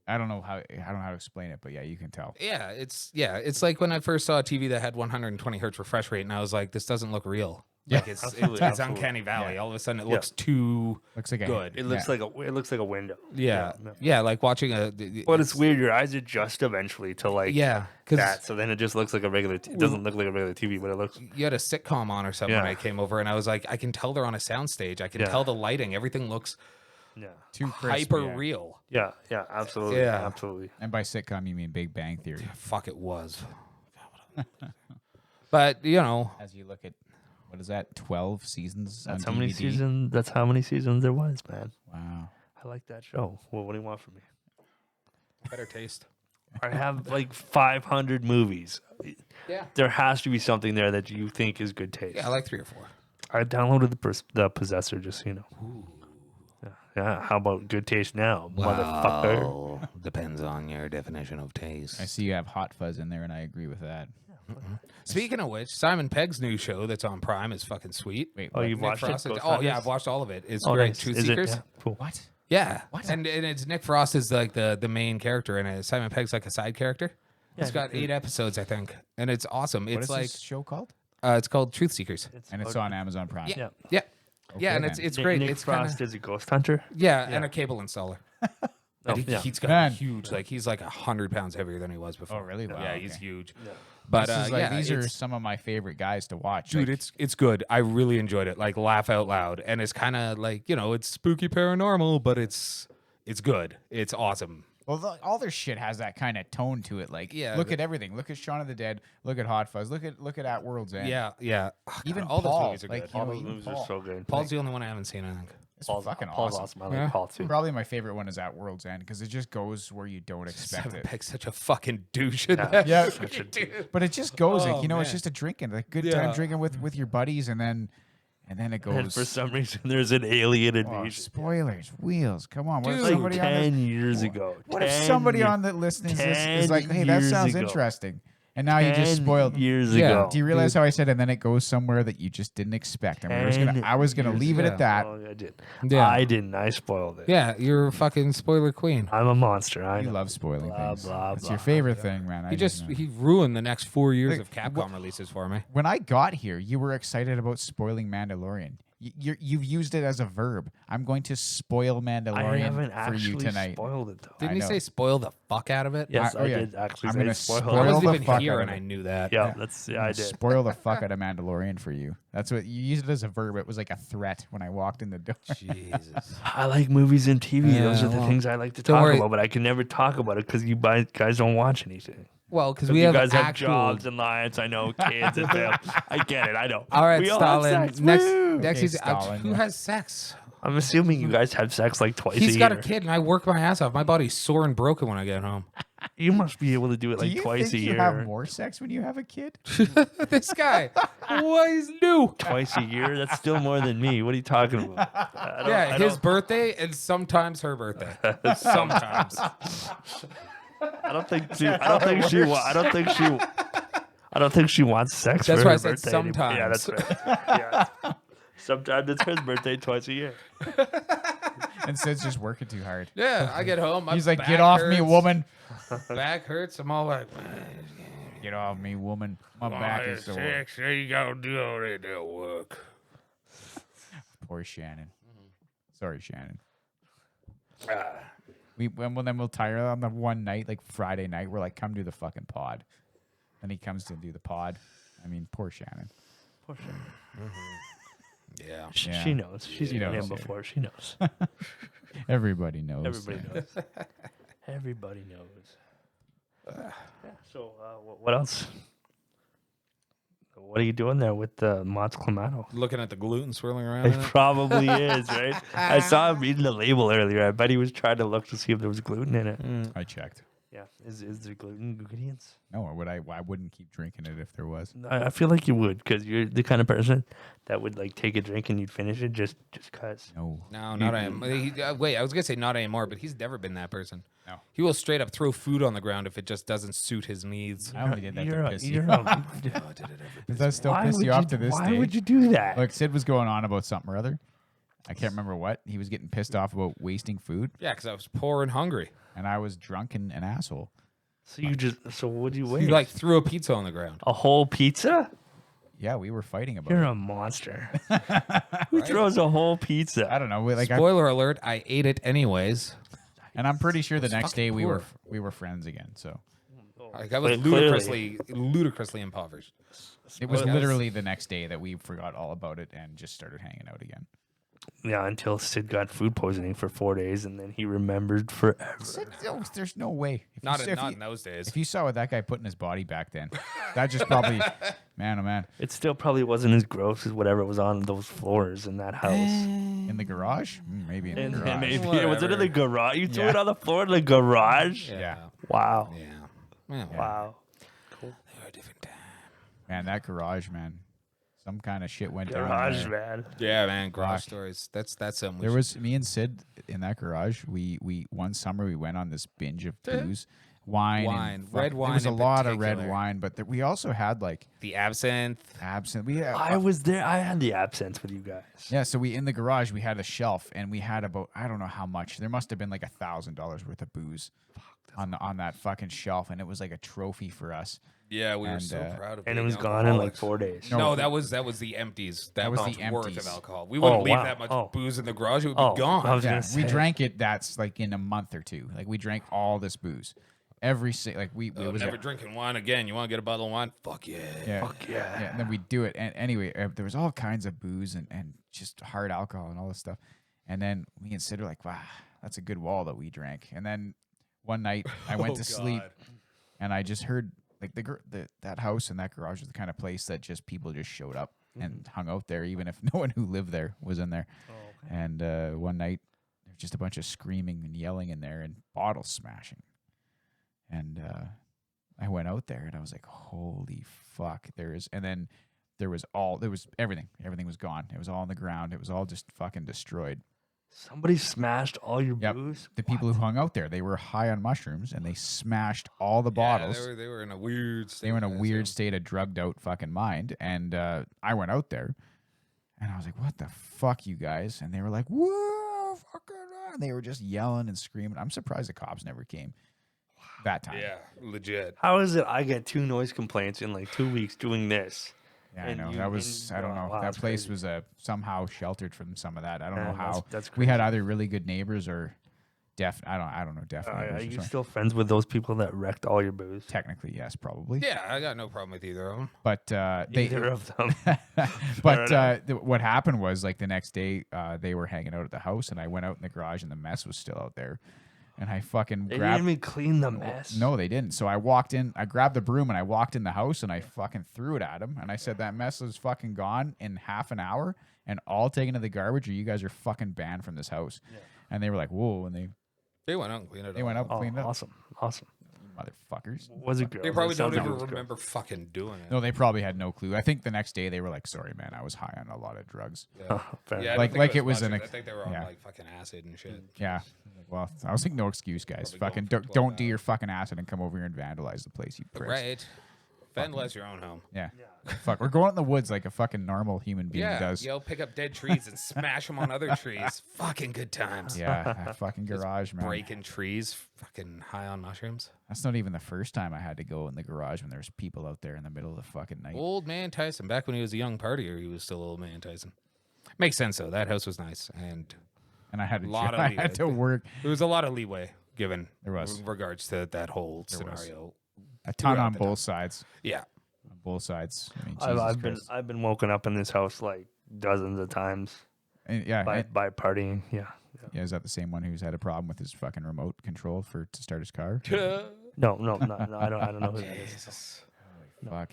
I don't know how to explain it, but yeah, you can tell. Yeah, it's like when I first saw a TV that had 120 hertz refresh rate, and I was like, this doesn't look real. Yeah. Like it's Absolutely, it's absolutely. uncanny valley. Yeah. All of a sudden, it looks too Looks like good. It looks like a window. Yeah, like watching a. But it's weird. Your eyes adjust eventually to like Yeah, because that. So then it just looks like a regular. It doesn't look like a regular TV, but it looks. you had a sitcom on or something when Yeah. I came over, and I was like, I can tell they're on a soundstage. I can Yeah. tell the lighting. Everything looks Yeah. too crisp, hyper yeah. real. Yeah. Yeah. Absolutely. Yeah. Absolutely. And by sitcom, you mean Big Bang Theory. Fuck, it was. But you know, As you look at what is that, 12 seasons? That's on how many DVD? seasons. That's how many seasons there was, man. Wow. I like that show. Well, what do you want from me? better taste. I have like 500 movies. Yeah. There has to be something there that you think is good taste. Yeah, I like 3 or 4. I downloaded the Possessor, just so you know. Yeah. How about good taste now, motherfucker? Depends on your definition of taste. I see you have Hot Fuzz in there, and I agree with that. Speaking of which, Simon Pegg's new show that's on Prime is fucking sweet. Wait, Oh, what? you've Nick watched it? Frost is- Ghost oh yeah, Hunters? I've watched all of it. It's Oh, great. nice. Truth Is it? Seekers. Yeah, cool. What? Yeah. What? And it's Nick Frost is like the main character, and Simon Pegg's like a side character. It's got 8 episodes, I think, and it's awesome. What It's is like this show called? it's called Truth Seekers. And it's on Amazon Prime. Yeah, Yeah. yeah, Okay, yeah, and then. it's great. Nick it's Frost kinda, is a ghost hunter. yeah, and a cable installer. Oh, And yeah. he's got Man. huge, like he's like 100 pounds heavier than he was before. Oh, really? Wow, yeah, he's okay. huge. But This is like, yeah, these are it's- some of my favorite guys to watch. dude, Like, it's good. I really enjoyed it. Like laugh out loud, and it's kind of like it's spooky paranormal, but it's good. It's awesome. well, all their shit has that kind of tone to it. Like, Yeah, look at everything. Look at Shaun of the Dead. Look at Hot Fuzz. Look at At World's End. Yeah, yeah. Oh, God, Even all those Paul, movies are like, good. you All know, those even movies are Paul. so good. Paul's the only one I haven't seen, I think. It's fucking Paul's awesome. I like Yeah. Paul too. Probably my favorite one is At World's End because it just goes where you don't expect Simon it. Pegg's such a fucking douche in Yeah. that. Yeah. Dude. But it just goes Oh, like, it's man. just a drinking, like good Yeah. time drinking with your buddies, and then it And goes. for some reason, there's an alien Oh, invasion. spoilers, wheels. Come on, what if Dude. Like somebody on 10 the, years ago. what if 10 somebody years- on the listening to this 10 is like, hey, that years sounds ago. interesting, and now you just 10 spoiled. years Yeah. ago. Do you realize how I said, and then it goes somewhere that you just didn't expect, and I was gonna years leave it ago. at that. Oh, I did. Yeah. I didn't. I spoiled it. Yeah, you're a fucking spoiler queen. I'm a monster. I You know. love spoiling Blah, things. blah, It's blah. your favorite thing, man. He ruined the next 4 years Like, of Capcom releases for me. When I got here, you were excited about spoiling Mandalorian. You've used it as a verb. I'm going to spoil I haven't Mandalorian for actually you tonight. spoiled it though. Didn't he know. say spoil the fuck out of it? Yes, I yeah. did actually I'm say gonna spoil I spoil it. wasn't the even fuck here out and of I it. knew that. Yeah, I'm I gonna did. spoil the fuck out of Mandalorian for you. That's what you used it as a verb. It was like a threat when I walked in the door. Jesus. I like movies and TV. Those Yeah, are the well, things I like to don't talk worry. about, but I can never talk about it because you guys don't watch anything. Well, because 'Cause we you have guys have actual. jobs and lives. I know, kids and family. I get it. I know. All right, we all have Stalin. sex. Next, Woo! next Okay, is Stalin, who yeah. has sex? I'm assuming you guys have sex like twice a He's year. got a kid, and I work my ass off. My body's sore and broken when I get home. You must be able to do it Do like you twice think a you year. have more sex when you have a kid? This guy, what is new? Twice a year? That's still more than me. What are you talking about? Yeah, his birthday and sometimes her birthday. Sometimes. I don't think she wants sex That's for why her I said birthday anymore. Yeah, that's sometimes. right. Yeah. Sometimes it's his birthday twice a year. And Sid's just working too hard. Yeah, I get home. My He's like, back "Get off me, hurts, woman! Back hurts. I'm all like, Get off me, woman! My back is sore." You gotta do all that work. Poor Shannon. Sorry, Shannon. Ah. Then we'll tire on the one night, like Friday night. We're like, "Come do the fucking pod." Then he comes to do the pod. I mean, poor Shannon. Poor Shannon. Yeah. Yeah. She knows. She's She been knows, him yeah. before. She knows. Everybody knows. Everybody yeah. knows. Everybody knows. Yeah, so, what else? What are you doing there with Mott's Clamato? Looking at the gluten swirling around. It in it. probably is, right? I saw him reading the label earlier. I bet he was trying to look to see if there was gluten in it. I checked. Yeah. Is there gluten ingredients? No, or would I wouldn't keep drinking it if there was. I feel like you would, because you're the kind of person that would like take a drink and you'd finish it just cause. No. No, not anymore. Wait, I was gonna say not anymore, but he's never been that person. No. He will straight up throw food on the ground if it just doesn't suit his needs. I only did that You're to a- piss you're you a- off. Does that still Why piss would you off to this why day? would you do that? Look, Sid was going on about something or other. I can't remember what. He was getting pissed off about wasting food, Yeah, because I was poor and hungry. and I was drunk and an asshole. So what do you He waste? like threw a pizza on the ground. a whole pizza? Yeah, we were fighting about You're it. a monster. Who throws a whole pizza? I don't know. Like, Spoiler alert: I ate it anyways. and I'm pretty sure the next day fucking we were friends again. So Like I was Clearly. ludicrously impoverished. it was Well, literally the next day that we forgot all about it and just started hanging out again. Yeah, until Sid got food poisoning for 4 days, and then he remembered forever. There's no way. If Not you, in, if not you- in those days. If you saw what that guy put in his body back then, that just probably, man, oh man, It still probably wasn't as gross as whatever was on those floors in that house. in the garage, maybe in the And garage. maybe was it in the Whatever. garage? You threw Yeah. it on the floor in the garage? Yeah. Wow. Yeah. Wow. They were a different time. Man, that garage, man, some kind of shit went down Garage, there. man. Yeah, man. Garage Fuck. stories. That's something. There was me and Sid in that garage. We one summer we went on this binge of booze, wine, and Red There wine was a in lot of red particular. wine, but we also had like the absinthe. absinthe. We had, I was there. I had the absence with you guys. yeah. So we in the garage we had a shelf and we had about I don't know how much. There must have been like $1,000 worth of booze on that fucking shelf, and it was like a trophy for us. Yeah, we were And, so proud of. And it being was gone in like alcoholics. 4 days. No, No, that was the empties. That was was the worth empties. of alcohol. We wouldn't Oh, leave wow. that much Oh. booze in the garage. It would Oh, be gone. I was Yeah, gonna we say. drank it. That's like in a month or two. Like we drank all this booze, like we it was Never drinking wine again. You want to get a bottle of wine? Fuck yeah. yeah, Fuck yeah. yeah. And then we do it. And anyway, there was all kinds of booze and just hard alcohol and all this stuff. And then me and Sid were like, wow, that's a good wall that we drank. And then one night I went Oh, to sleep God. and I just heard like that house and that garage was the kind of place that just people just showed up and hung out there, even if no one who lived there was in there. And one night there's just a bunch of screaming and yelling in there and bottles smashing. And I went out there and I was like, holy fuck, and then there was everything. Everything was gone. It was all on the ground. It was all just fucking destroyed. Somebody smashed all your Yep. booze? The people who hung out there, they were high on mushrooms and they smashed all the bottles. Yeah, they were in a weird state. They were in a of weird that, state of drugged out fucking mind. And I went out there and I was like, what the fuck, you guys? And they were like, whoa, fucking. And they were just yelling and screaming. I'm surprised the cops never came that time. Yeah, legit. How is it I get 2 noise complaints in like 2 weeks doing this? Yeah, I And know. you- That was, and- I don't oh, know. wow, That that's place crazy. was somehow sheltered from some of that. I don't know Man, how. that's We had crazy. either really good neighbors or I don't know, deaf Are neighbors. or you something. still friends with those people that wrecked all your booze? Technically, yes, probably. Yeah, I got no problem with either of them. But Either of them. but enough. what happened was like the next day they were hanging out at the house, and I went out in the garage, and the mess was still out there, and I fucking They grabbed. didn't even clean the mess. No, they didn't. So I walked in, I grabbed the broom, and I walked in the house, and I fucking threw it at him, and I said that mess is fucking gone in half an hour, and all taken to the garbage, or you guys are fucking banned from this house. And they were like, "Whoa!" And They went out and cleaned it they all went up, Oh, and cleaned it up. awesome. Awesome. Motherfuckers. Was it girls? They probably It don't sounds like even it was girls. remember fucking doing it. No, they probably had no clue. I think the next day they were like, "Sorry, man, I was high on a lot of drugs." Yeah, Fair yeah I enough. don't Like- think like it was much an of ex- I think they were on yeah. like fucking acid and shit. Yeah. Well, I was like, no excuse, guys. Probably Fucking going for don't do 12 your fucking acid and come over here and vandalize the place, you pricks. Right. Vandalize your own home. Yeah. Fuck, we're going in the woods like a fucking normal human being Yeah, does. yo, pick up dead trees and smash them on other trees. Fucking good times. Yeah, that fucking garage, man. Breaking trees, fucking high on mushrooms. That's not even the first time I had to go in the garage when there was people out there in the middle of the fucking night. Old man Tyson. Back when he was a young partier, he was still old man Tyson. Makes sense though. That house was nice, and And I had to, lot of I leeway. had to work there was a lot of leeway given There was. in regards to that whole was. scenario. a ton Throughout on the both sides. Yeah. On both sides. I mean, I've been woken up in this house like dozens of times yeah, by partying. Yeah. yeah, is that the same one who's had a problem with his fucking remote control to start his car? No, I don't know who that is. Jesus. Fuck.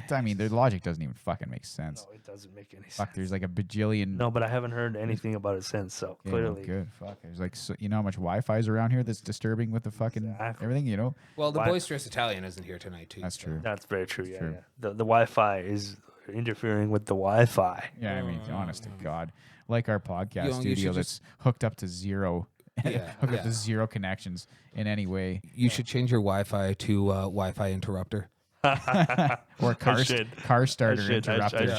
I mean, the logic doesn't even fucking make sense. No, it doesn't make any sense. Fuck, there's like a bajillion. No, but I haven't heard anything about it since. So Okay, well, clearly, good. Fuck. There's like, you know how much Wi-Fi is around here that's disturbing with the fucking Exactly. everything, you know? Well, the Why- boisterous Italian isn't here tonight, too. That's true. that's very true. Yeah, true. yeah. The Wi-Fi is interfering with the Wi-Fi. Yeah, I mean, honest to God. Like our podcast You know, you studio should that's hooked up to zero. Yeah, hooked up yeah. to zero connections in any way. You should change your Wi-Fi to Wi-Fi interrupter. Or car should. car starter I interrupter.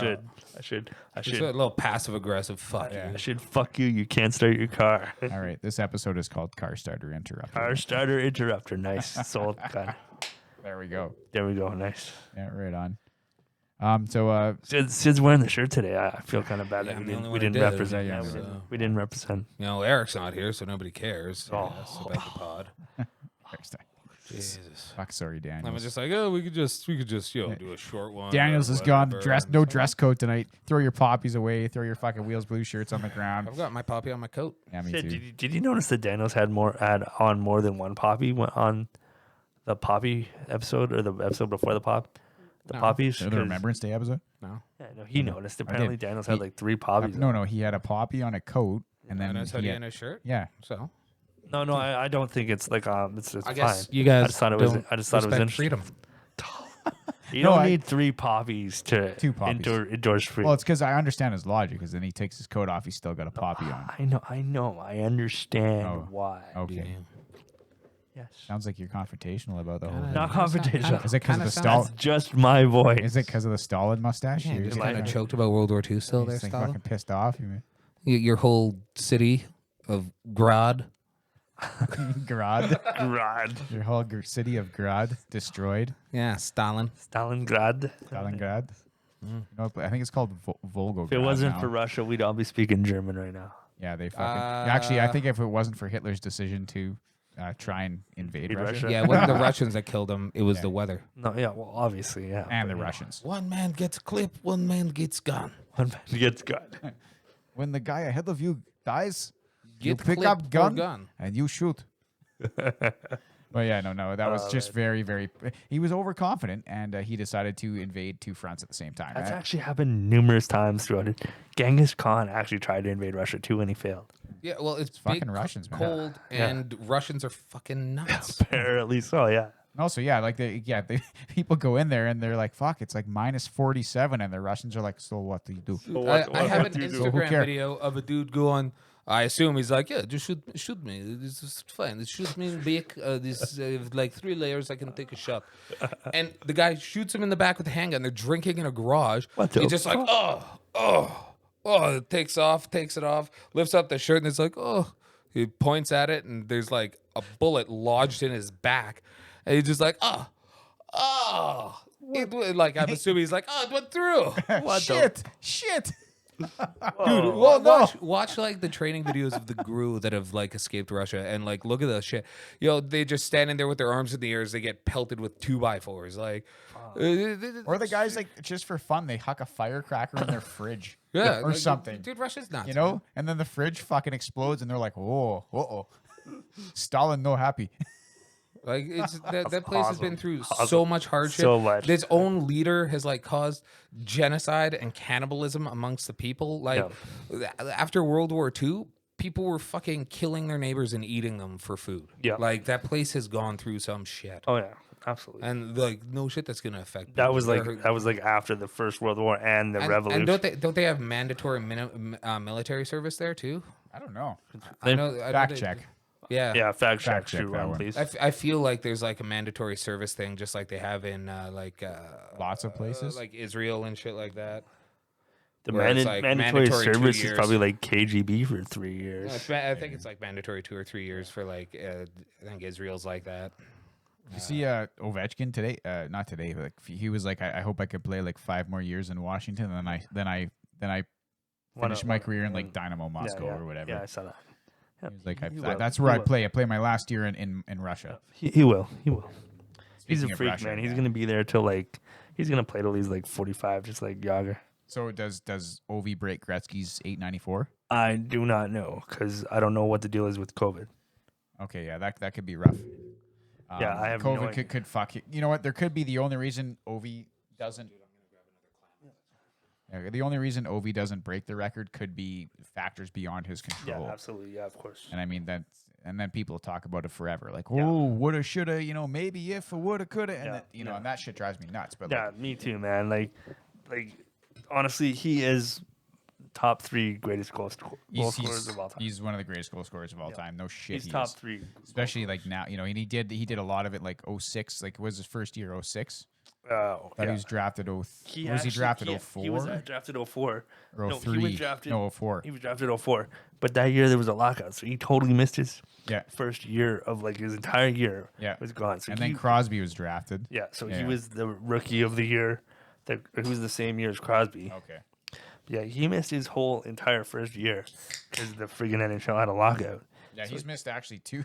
should. Just a little passive-aggressive fuck you. I should fuck you. You can't start your car. All right, this episode is called Car Starter Interrupter. Car starter interrupter. Nice. Sold. Got it. There we go. There we go. Nice. Yeah, right on. So Sid's wearing the shirt today. I feel kind of bad Yeah, that I'm we the only didn't, one we who didn't did. represent. Yeah, Yeah, so- we didn't represent. You know, Eric's not here, so nobody cares. Oh. Yes, about the pod. Jesus. fuck, sorry, I'm Daniels. just like, oh, we could just, do a short one. Daniels or is gone. whatever. No dress code tonight. Throw your poppies away. Throw your fucking Wheels Blue shirts on the ground. I've got my poppy on my coat. Yeah, me Sid, too. did you notice that Daniels had on more than one poppy on the poppy episode or the episode before the No. poppies? The 'Cause- Remembrance Day episode? No. Yeah, no, he noticed. Apparently, Daniels had He- like 3 poppies. No, he had a poppy on a coat, and then And that's he hoodie had- and a shirt. yeah. So No, I don't think it's like it's I fine. guess you guys I just thought it was. don't I just thought it was respect interesting. freedom. You No, don't I- need 3 poppies to 2 poppies. endorse free. Well, it's because I understand his logic. Because then he takes his coat off, he's still got a poppy on. I know. I understand Oh. why. Okay. Yes. Sounds like you're confrontational about the whole thing. Not confrontational. Is it because of the Kinda Stalin? That's just my voice. Is it because of the Stalin mustache? Yeah, You're just just kind of like, choked about World War II still you're there, just like Stalin. fucking pissed off. You Your whole city of Grad. Grad. Grad. Your whole city of Grad destroyed. Yeah, Stalin. Stalingrad. Stalingrad. No, I think it's called Volgograd. If it wasn't now. for Russia, we'd all be speaking German right now. Yeah, they fucking. Actually, I think if it wasn't for Hitler's decision to try and invade Invade Russia, Russia. Yeah, it wasn't the Russians that killed him. It was Yeah. the weather. No, yeah, well, obviously, yeah. and but, the you know, Russians. One man gets clipped, one man gets gone. One man gets got. When the guy ahead of you dies, you Get pick clipped up or gun and you shoot. Well, yeah, no, that was just very, very. He was overconfident, and he decided to invade 2 fronts at the same time. That's right? actually happened numerous times throughout it. Genghis Khan actually tried to invade Russia too, and he failed. Yeah, well, it's fucking big, Russians, man. cold, Yeah. and Russians are fucking nuts. Apparently so, yeah. Also, yeah, like people go in there and they're like, "Fuck, it's like minus 47," and the Russians are like, "So what do you do?" I have an do you do? Who Instagram cares? video of a dude going. I assume he's like, yeah, just shoot me. This is fine. Shoot me in the back. This like 3 layers. I can take a shot. And the guy shoots him in the back with a handgun. They're drinking in a garage. What the He's just like, oh, takes it off, lifts up the shirt, and it's like, oh. He points at it, and there's like a bullet lodged in his back, and he's just like, oh. Like I'm assuming he's like, oh, it went through. What Shit. Dude, Oh, well, watch like the training videos of the GRU that have like escaped Russia, and like look at the shit. They just standing there with their arms in the air as they get pelted with 2x4s. Like, Or the guys like just for fun, they huck a firecracker in their fridge, yeah, or like, something. Dude, Russia's nuts. You know, and then the fridge fucking explodes, and they're like, "Oh, Stalin no happy." Like it's that place has been awesome. through Awesome. so much hardship. So much. Its own leader has like caused genocide and cannibalism amongst the people. Like after World War II, people were fucking killing their neighbors and eating them for food. Yeah. Like that place has gone through some shit. Oh yeah, absolutely. And like no shit that's gonna affect That people. was like after the First World War and the Revolution. And don't they have mandatory military service there too? I don't know. I know Fact they- check. Yeah. Yeah, fact check check true that run, one. please. I feel like there's like a mandatory service thing, just like they have in Lots of places. like Israel and shit like that. The where it's like mandatory 2 service is years. probably like KGB for 3 No, years. I think it's like mandatory 2 or 3 years for like I think Israel's like that. You see Ovechkin today? Not today. But like he was like, I hope I could play like 5 more years in Washington, and then I finish my career in like Dynamo Moscow or whatever. Yeah, I saw that. He was like, He will. that's where He I will. play. I play my last year in Russia. He will. He will. He's Speaking a of freak, Russia, man. He's yeah. gonna be there till like he's gonna play till he's like 45, just like Yager. So does Ovi break Gretzky's 894? I do not know because I don't know what the deal is with COVID. Okay, yeah, that could be rough. Yeah, I have no COVID idea. could fuck you. You know what? There could be the only reason Ovi doesn't. Yeah, the only reason Ovi doesn't break the record could be factors beyond his Yeah, control. absolutely. Yeah, of course. And I mean and then people talk about it forever, like, oh, woulda, shoulda, maybe if, woulda, coulda, and that, and that shit drives me nuts. But Yeah, me too, man. Like honestly, he is top 3 greatest goal scorers of all time. He's one of the greatest goal scorers of all time. No shit, He's he top is. 3, Especially like now, and he did a lot of it like 06, like it was his first year 06. Oh, But he was drafted was he drafted 04? He was drafted 04. Or No, 03? he was drafted. No, 04. He was drafted 04. But that year there was a lockout, so he totally missed his Yeah. first year of like his entire year. Yeah. Was gone. So And he, then Crosby was drafted. yeah, so Yeah. he was the rookie of the year. That he was the same year as Crosby. Okay. Yeah, he missed his whole entire first year because the friggin' NHL had a lockout. Yeah, he's missed actually two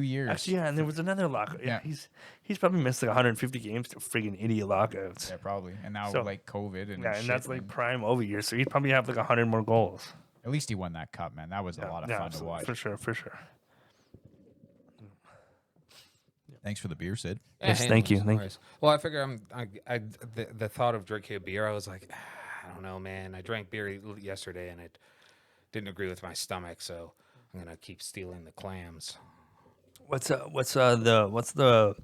years. Actually, yeah, and there was another lockout. Yeah, Yeah. he's probably missed like 150 games to friggin' idiot lockouts. Yeah, probably. And now So- like COVID and Yeah, and shit, that's like prime over year, so he'd probably have like 100 more goals. at least he won that cup, man. That was a lot of fun to absolutely, watch. for sure, for sure. Thanks for the beer, Sid. Yes, hey, thank you, no thank you. worries. Well, I figure the thought of drinking a beer, I was like, I don't know, man. I drank beer yesterday and it didn't agree with my stomach, so I'm gonna keep stealing the clams. What's the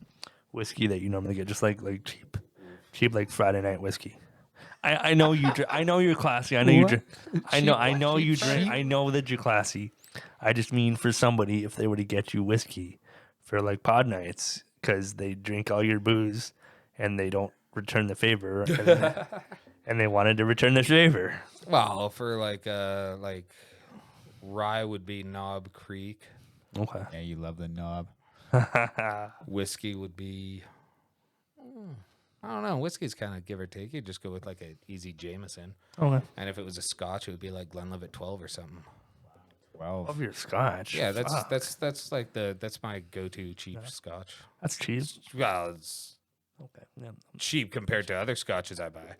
whiskey that you normally get? Just like cheap like Friday night whiskey. I know you. I know you're classy. I know you. I know you drink. I know that you're classy. I just mean for somebody if they were to get you whiskey for like pod nights because they drink all your booze and they don't return the favor and they wanted to return the favor. Well, for like rye would be Knob Creek. Okay. Yeah, you love the knob. Whiskey would be, I don't know. Whiskey's kind of give or take. You just go with like a easy Jameson. Okay. And if it was a Scotch, it would be like Glenlivet 12 or something. 12. Love your scotch. Yeah, Fuck. that's like that's my go-to cheap Scotch. That's cheese. Well, it's Okay. Yeah. cheap compared to other Scotches I buy.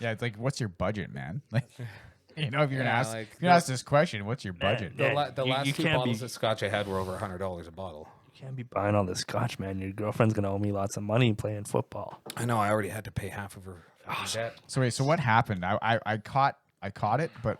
Yeah, it's like, what's your budget, man? Like, if you're gonna Yeah, ask, like if you're gonna ask this question, what's your budget? Yeah. The you- last you two can't bottles be- of Scotch I had were over $100 a bottle. You can't be buying all this scotch, man. Your girlfriend's gonna owe me lots of money playing football. I know. I already had to pay half of her debt. So wait, so what happened? I caught it, but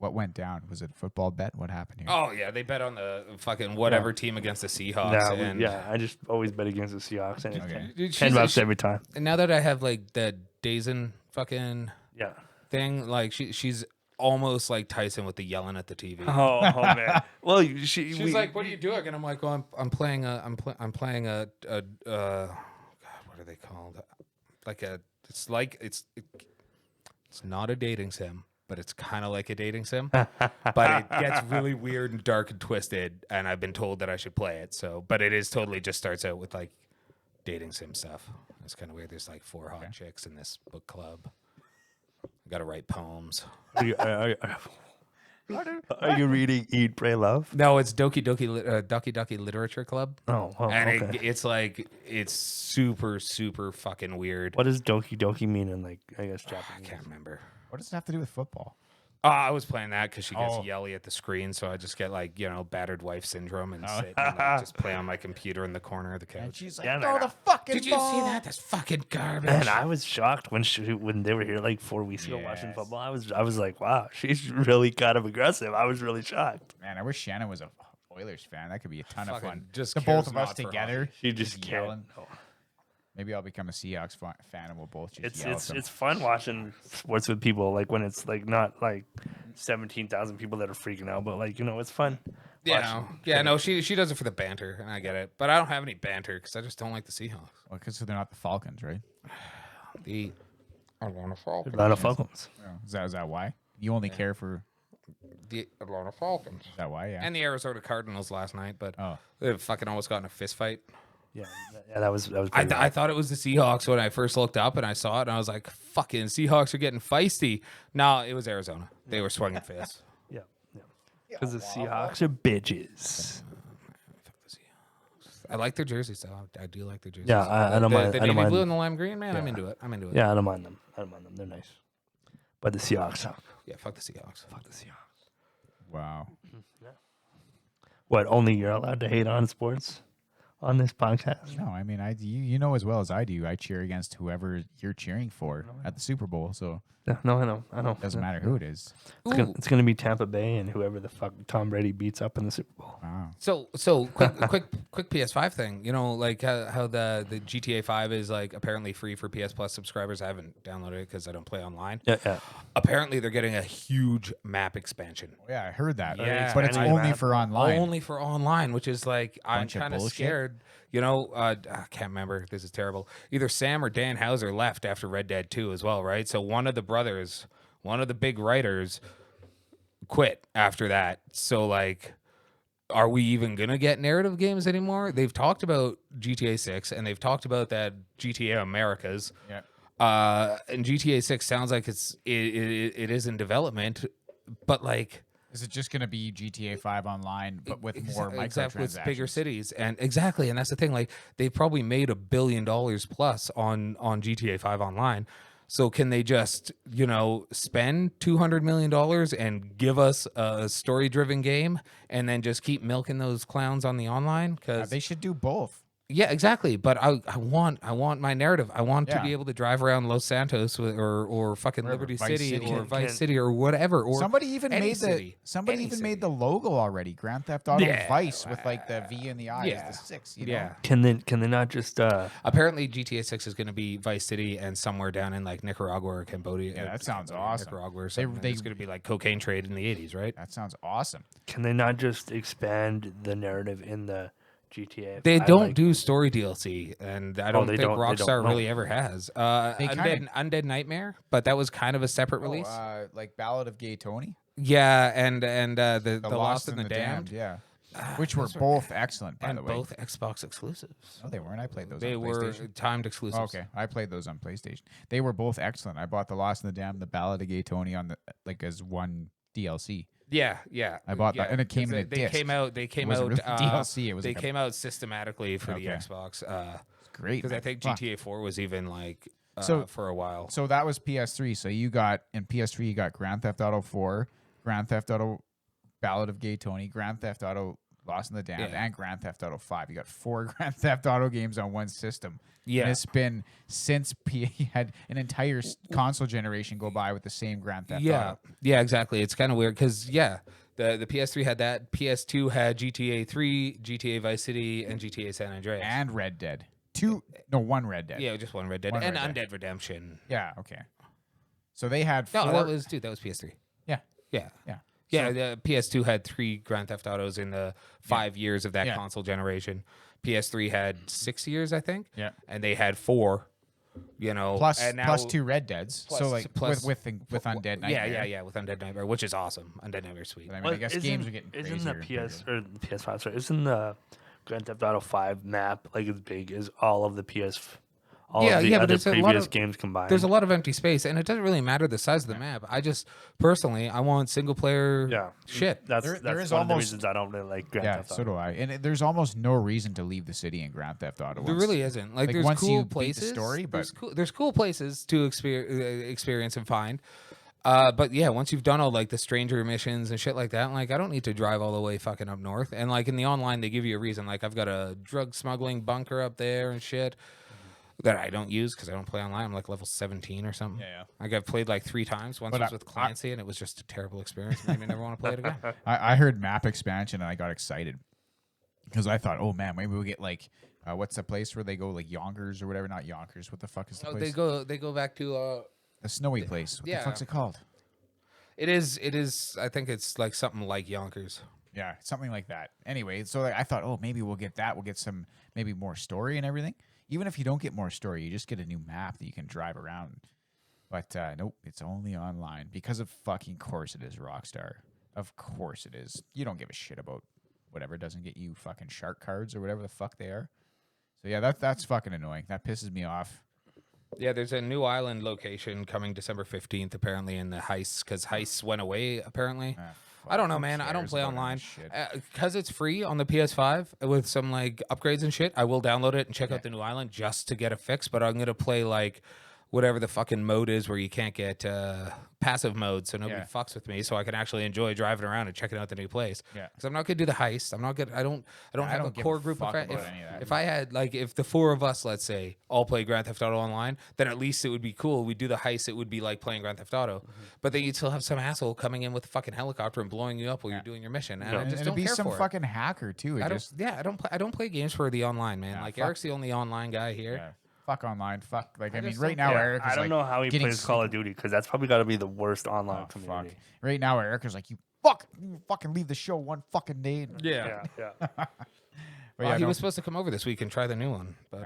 what went down? Was it a football bet? What happened here? Oh yeah, they bet on the fucking whatever team against the Seahawks. I just always bet against the Seahawks. And Okay. Dude, $10 every time. And now that I have like the Dazen fucking Yeah. thing, like she's almost like Tyson with the yelling at the TV. Oh, man. Well, She's like, "What are you doing?" And I'm like, "Oh, I'm playing a God, what are they called? Like it's not a dating sim, but it's kind of like a dating sim. But it gets really weird and dark and twisted, and I've been told that I should play it. So, but it is totally just starts out with like dating sim stuff. It's kind of weird. There's like 4 hot chicks in this book club. I got to write poems. Are you reading Eat, Pray, Love? No, it's Doki Doki Literature Club. Oh, well, And okay. it's super, super fucking weird. What does Doki Doki mean in, like, I guess, I Japanese? can't remember. What does it have to do with football? I was playing that because she gets Oh. yelly at the screen, so I just get like battered wife syndrome and sit and like, just play on my computer in the corner of the couch. And she's like, Yeah, throw man. the fucking Did you ball. see that? That's fucking garbage. Man, I was shocked when they were here like 4 weeks ago watching Yes. football. I was like, wow, she's really kind of aggressive. I was really shocked. Man, I wish Shannon was a Oilers fan. That could be a ton of Fucking fun. just the cares both of us not for together. She just can't. yelling. Maybe I'll become a Seahawks fan and we'll both just yell at them. It's fun watching sports with people, like when it's like not like 17,000 people that are freaking out, but like it's fun. No, she does it for the banter, and I get it. But I don't have any banter because I just don't like the Seahawks. Well, because they're not the Falcons, right? The Atlanta Falcons. Atlanta Falcons. Oh, is that why? You only care for... The Atlanta Falcons. Is that why? Yeah. And the Arizona Cardinals last night, but Oh. they fucking almost got in a fist fight. Yeah, that was. I thought it was the Seahawks when I first looked up and I saw it, and I was like, fucking Seahawks are getting feisty. No, it was Arizona. They were swinging fists. yeah. Because the Seahawks are bitches. I like their jerseys, though. I do like their jerseys. Yeah, I don't mind. The I don't navy mind. blue and the lime green, man, I'm into it. Yeah, I don't mind them. They're nice. But the Seahawks suck. Yeah, fuck the Seahawks. Fuck the Seahawks. Wow. What? Only you're allowed to hate on sports on this podcast? No, I mean, you know as well as I do, I cheer against whoever you're cheering for at the Super Bowl, so Yeah, no, I know. doesn't matter who it is. It's gonna be Tampa Bay and whoever the fuck Tom Brady beats up in the Super Bowl. Wow. So quick PS5 thing. Like how the GTA 5 is like apparently free for PS Plus subscribers. I haven't downloaded it because I don't play online. Yeah. Apparently they're getting a huge map expansion. Yeah, I heard that. Yeah. But it's Expanding only map. for online. Only for online, which is like I'm Bunch of kind of bullshit. scared. I can't remember. This is terrible. Either Sam or Dan Hauser left after Red Dead 2 as well, right? So one of the brothers, one of the big writers, quit after that. So like, are we even gonna get narrative games anymore? They've talked about GTA 6 and they've talked about that GTA Americas. Yeah. And GTA 6 sounds like it is in development, but like. Is it just going to be GTA 5 online, but with more microtransactions? With bigger cities, and that's the thing. Like they've probably made $1 billion plus on GTA 5 online. So can they just spend $200 million and give us a story-driven game, and then just keep milking those clowns on the online? Because They should do both. yeah, exactly. But I want my narrative. I want to Yeah. be able to drive around Los Santos or fucking Wherever, Liberty Vice City, City. or Vice City or whatever. Or Somebody even any made city. Any city. made the logo already. Grand Theft Auto Yeah, Vice with like the V in the eye yeah. is the 6. You know? Yeah. Can they not just Apparently, GTA 6 is going to be Vice City and somewhere down in like Nicaragua or Cambodia. Yeah, that sounds Cambodia, awesome. Nicaragua or something. they- It's going to be like cocaine trade in the 80s, right? That sounds awesome. can they not just expand the narrative in the GTA? They I don't like- do story DLC, and I don't they think don't- they don't, Rockstar no. really ever has. Undead Nightmare, but that was kind of a separate release. Like Ballad of Gay Tony? Yeah, and the Lost and the Damned. Yeah. Which were both excellent, by And the way. both Xbox exclusives. No, they weren't. I played those They on were PlayStation. timed exclusives. Okay, I played those on PlayStation. They were both excellent. I bought the Lost and the Damned, the Ballad of Gay Tony on as one DLC. Yeah. I bought that, and it came in a they disc. came out. They It came wasn't out. really DLC. It was they like came out systematically for the Okay. Xbox. great. Because I man. think Fuck. GTA 4 was even like So- for a while. So that was PS3. So you got in PS3, you got Grand Theft Auto 4, Grand Theft Auto Ballad of Gay Tony, Grand Theft Auto Lost in the Damned, Yeah. and Grand Theft Auto 5. You got 4 Grand Theft Auto games on one system. Yeah. And it's been since you had an entire console generation go by with the same Grand Theft Yeah, Auto. yeah, exactly. It's kind of weird because the PS3 had that. PS2 had GTA 3, GTA Vice City, and GTA San Andreas. And Red Dead. One Red Dead. yeah, just one Red Dead One and Red Dead. Undead Redemption. Yeah, okay. So they had 4. No, that was PS3. yeah. Yeah. Yeah. Yeah, So- the PS2 had 3 Grand Theft Autos in the 5 years of that Yeah. console generation. PS3 had 6 years, I think. Yeah. And they had 4. Plus and now, plus 2 Red Deads. plus- so like plus- with Undead Nightmare. Yeah, with Undead Nightmare, which is awesome. Undead Nightmare, sweet. But I mean, I guess games are getting isn't crazier. the PS or the PS5? Sorry, isn't the Grand Theft Auto 5 map like as big as all of the all Yeah, of the yeah, but other there's a lot previous of- games combined. There's a lot of empty space, and it doesn't really matter the size of the map. I just personally, I want single player shit. That's There is one of the almost- reasons I don't really like Grand Yeah, Theft Auto. so do I. And there's almost no reason to leave the city in Grand Theft Auto. There really isn't. Like there's once cool you beat the places. story, but- there's cool places to experience and find. But yeah, once you've done all like the stranger missions and shit like that, like I don't need to drive all the way fucking up north. And like in the online, they give you a reason. Like I've got a drug smuggling bunker up there and shit that I don't use because I don't play online. I'm like level 17 or something. Yeah. Like I've played like 3 times. Once But was with Clancy, and it was just a terrible experience. Made me never want to play it again. I heard map expansion and I got excited because I thought, oh man, maybe we'll get like what's the place where they go like Yonkers or whatever? Not Yonkers. What the fuck is the Oh, place? they go back to The snowy place. What yeah. the fuck's it called? it is I think it's like something like Yonkers. Yeah, something like that. Anyway, so I thought, oh, maybe we'll get that. We'll get some maybe more story and everything. Even if you don't get more story, you just get a new map that you can drive around. But nope, it's only online because of fucking course it is Rockstar. Of course it is. You don't give a shit about whatever doesn't get you fucking shark cards or whatever the fuck they are. So yeah, that's fucking annoying. That pisses me off. Yeah, there's a new island location coming December 15th, apparently, in the heists, because heists went away, apparently. I don't know, Who man. I don't cares play about all online. this shit? Because it's free on the PS5 with some, like, upgrades and shit, I will download it and check out the new island just to get a fix, but I'm going to play, like, whatever the fucking mode is where you can't get passive mode, so nobody fucks with me, so I can actually enjoy driving around and checking out the new place. Yeah. Because I'm not gonna do the heist. I'm not gonna. I don't have a give core a group of fuck friends. about any of that. If I had like, if the 4 of us, let's say, all play Grand Theft Auto Online, then at least it would be cool. We'd do the heist. It would be like playing Grand Theft Auto, but then you'd still have some asshole coming in with a fucking helicopter and blowing you up while you're doing your mission. And I And just it'd don't be care some for it. fucking hacker too. It I don't. just Yeah, I don't play games for the online, man. Yeah, like fuck. Eric's the only online guy here. yeah, fuck online. Fuck. Like I mean, just right don't now Yeah, Eric is I don't like know how he getting plays Call of Duty because that's probably got to be the worst online fuck. community. Right now Eric is like, you fucking leave the show one fucking day. Yeah. Yeah. But Well, yeah, he no, was supposed to come over this week and try the new one, but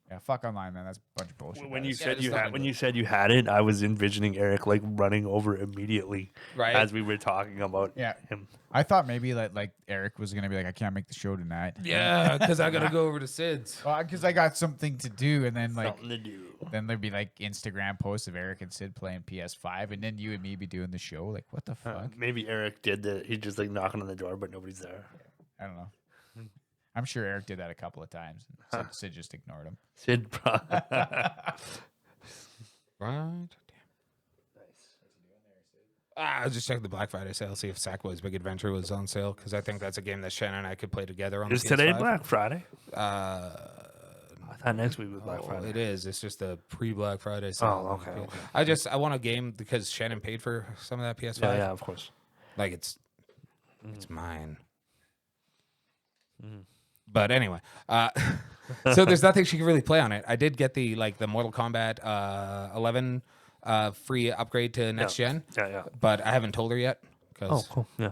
yeah, fuck online, man. That's a bunch of bullshit. When that you is. said just you not had into when it. you said you had it, I was envisioning Eric like running over immediately Right. as we were talking about Yeah. him. I thought maybe like Eric was gonna be like, I can't make the show tonight. yeah, because I gotta go over to Sid's. Well, because I got something to do, and then like Something to do. then there'd be like Instagram posts of Eric and Sid playing PS5, and then you and me be doing the show. Like, what the fuck? Maybe Eric did that. He's just like knocking on the door, but nobody's there. I don't know. I'm sure Eric did that a couple of times. And Sid just ignored him. Sid, Right. I was just checking the Black Friday sale, see if Sackboy's Big Adventure was on sale, because I think that's a game that Shannon and I could play together on is the today PS5. Black Friday? Uh, I thought next week was Black oh, Friday. it is. It's just a pre-Black Friday sale. Oh, okay, okay. I want a game because Shannon paid for some of that PS5. Yeah, of course. Like it's mine. But anyway, so there's nothing she can really play on it. I did get the Mortal Kombat 11 free upgrade to next gen, Yeah. but I haven't told her yet Oh, because cool. Yeah.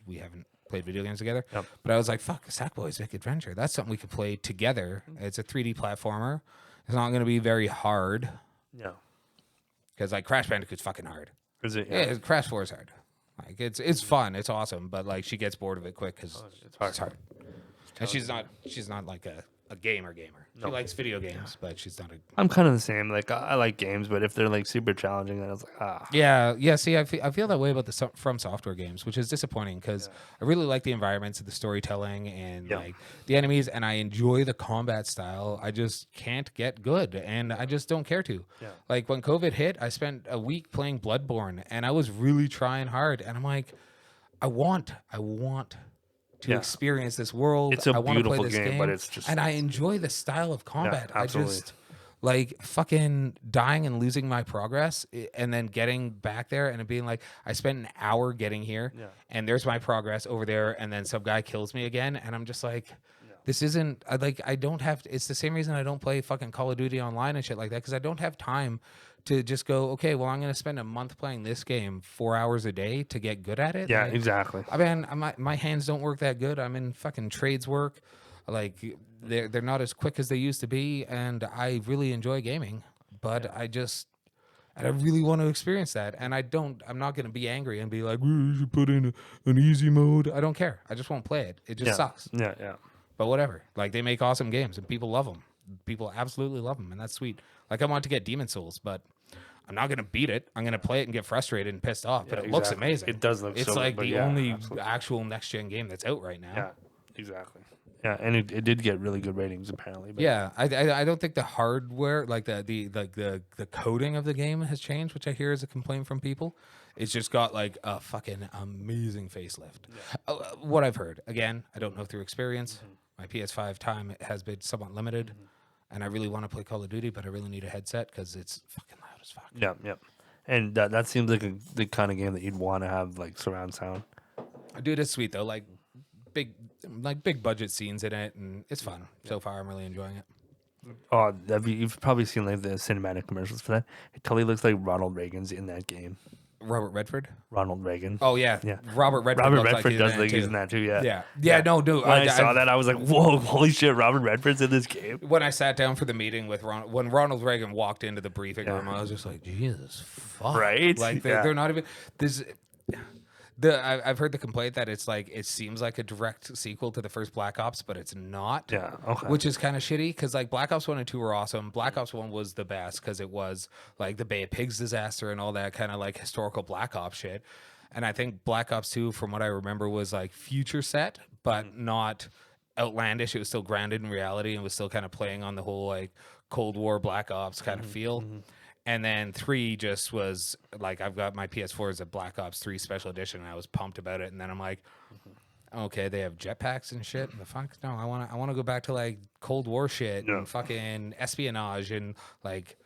we haven't played video games together. Yep. But I was like, fuck, Sackboy's Big Adventure. That's something we could play together. It's a 3D platformer. It's not going to be very hard Yeah. because like Crash Bandicoot's fucking hard. Is it? Yeah, Crash 4 is hard. Like it's fun, it's awesome, but like she gets bored of it quick because it's hard. And she's not like a gamer. She likes video games, but she's not a. I'm kind of the same. Like I like games, but if they're like super challenging, then it's like Yeah. See, I feel that way about the From Software games, which is disappointing because I really like the environments and the storytelling and like the enemies, and I enjoy the combat style. I just can't get good, and I just don't care to. Yeah. Like when COVID hit, I spent a week playing Bloodborne, and I was really trying hard, and I'm like, I want to experience this world. It's a I wanna beautiful play this game, but it's just- and I enjoy the style of combat. I absolutely. just like fucking dying and losing my progress and then getting back there and it being like I spent an hour getting here and there's my progress over there and then some guy kills me again and I'm just like this isn't I don't have it's the same reason I don't play fucking Call of Duty online and shit like that because I don't have time to just go, okay, well, I'm going to spend a month playing this game 4 hours a day to get good at it. Yeah, Like, exactly. I mean, my hands don't work that good. I'm in fucking trades work. Like, they're not as quick as they used to be, and I really enjoy gaming. But I just, And I really want to experience that. And I'm not going to be angry and be like, you should put in an easy mode. I don't care. I just won't play it. It just sucks. Yeah, yeah. But whatever. Like, they make awesome games and people love them. People absolutely love them. And that's sweet. Like, I want to get Demon Souls, but I'm not going to beat it. I'm going to play it and get frustrated and pissed off. But it looks amazing. It does look It's so like good, the only actual next-gen game that's out right now. Yeah, exactly. Yeah, and it did get really good ratings apparently. But Yeah, I don't think the hardware, like the coding of the game has changed, which I hear is a complaint from people. It's just got like a fucking amazing facelift. Yeah. What I've heard, again, I don't know through experience. My PS5 time has been somewhat limited, and I really want to play Call of Duty, but I really need a headset because it's fucking loud as fuck. Yeah, yeah. And that seems like the kind of game that you'd want to have like surround sound. Dude, it's sweet though. Like big budget scenes in it, and it's fun. So far, I'm really enjoying it. Oh, you've probably seen like the cinematic commercials for that. It totally looks like Ronald Reagan's in that game. Robert Redford? Ronald Reagan. Oh, yeah. Yeah. Robert Redford does look he's in that too, yeah. Yeah, no, dude. When I saw that, I was like, whoa, holy shit, Robert Redford's in this game. When I sat down for the meeting with when Ronald Reagan walked into the briefing room, I was just like, Jesus, fuck. Right? Like, they're not even... I've heard the complaint that it's like it seems like a direct sequel to the first Black Ops, but it's not. Yeah, okay. Which is kind of shitty because like Black Ops 1 and 2 were awesome. Black Ops 1 was the best because it was like the Bay of Pigs disaster and all that kind of like historical Black Ops shit. And I think Black Ops 2, from what I remember, was like future set, but not outlandish. It was still grounded in reality and was still kind of playing on the whole like Cold War Black Ops kind of feel. And then 3 just was like, I've got my PS4 as a Black Ops 3 special edition, and I was pumped about it. And then I'm like, okay, they have jetpacks and shit. The fuck? No, I want to go back to like Cold War shit and fucking espionage and like,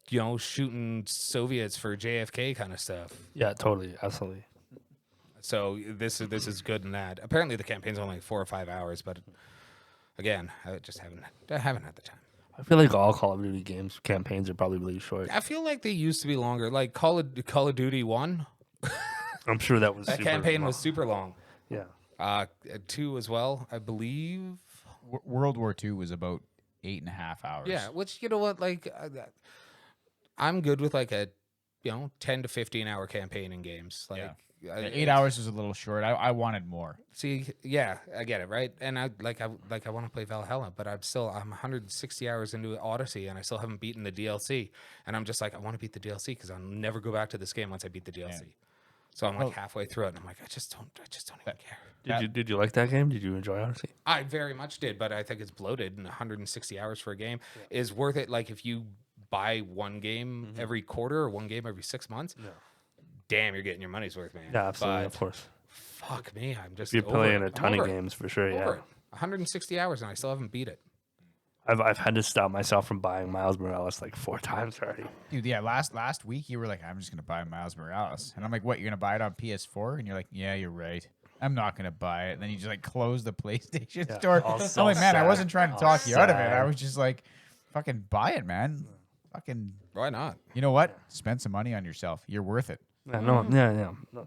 you know, shooting Soviets for JFK kind of stuff. Yeah, totally, absolutely. So this is good in that. Apparently the campaign's only like 4 or 5 hours, but again, I just haven't had the time. I feel like all Call of Duty games campaigns are probably really short. I feel like they used to be longer. Like Call of Duty 1. I'm sure that was That campaign was super long. Yeah. 2 as well, I believe. World War II was about 8.5 hours. Yeah, which, you know what, like, I'm good with like a, 10 to 15 hour campaign in games. Like, 8 hours is a little short. I wanted more. See, yeah, I get it, right? And I want to play Valhalla, but I'm 160 hours into Odyssey, and I still haven't beaten the DLC. And I'm just like, I want to beat the DLC because I'll never go back to this game once I beat the DLC. Yeah. So I'm like halfway through it, and I'm like, I just don't even care. Did you like that game? Did you enjoy Odyssey? I very much did, but I think it's bloated, and 160 hours for a game is worth it. Like if you buy one game every quarter or one game every 6 months. Yeah. Damn, you're getting your money's worth, man. Yeah, absolutely, of course. Fuck me, I'm just. You're playing a ton of games for sure. Yeah, 160 hours, and I still haven't beat it. I've had to stop myself from buying Miles Morales like 4 times already. Dude, yeah, last week you were like, I'm just gonna buy Miles Morales, and I'm like, what? You're gonna buy it on PS4? And you're like, yeah, you're right. I'm not gonna buy it. And then you just like close the PlayStation store. I'm like, man, I wasn't trying to talk you out of it. I was just like, fucking buy it, man. Fucking. Why not? You know what? Spend some money on yourself. You're worth it. Yeah, no,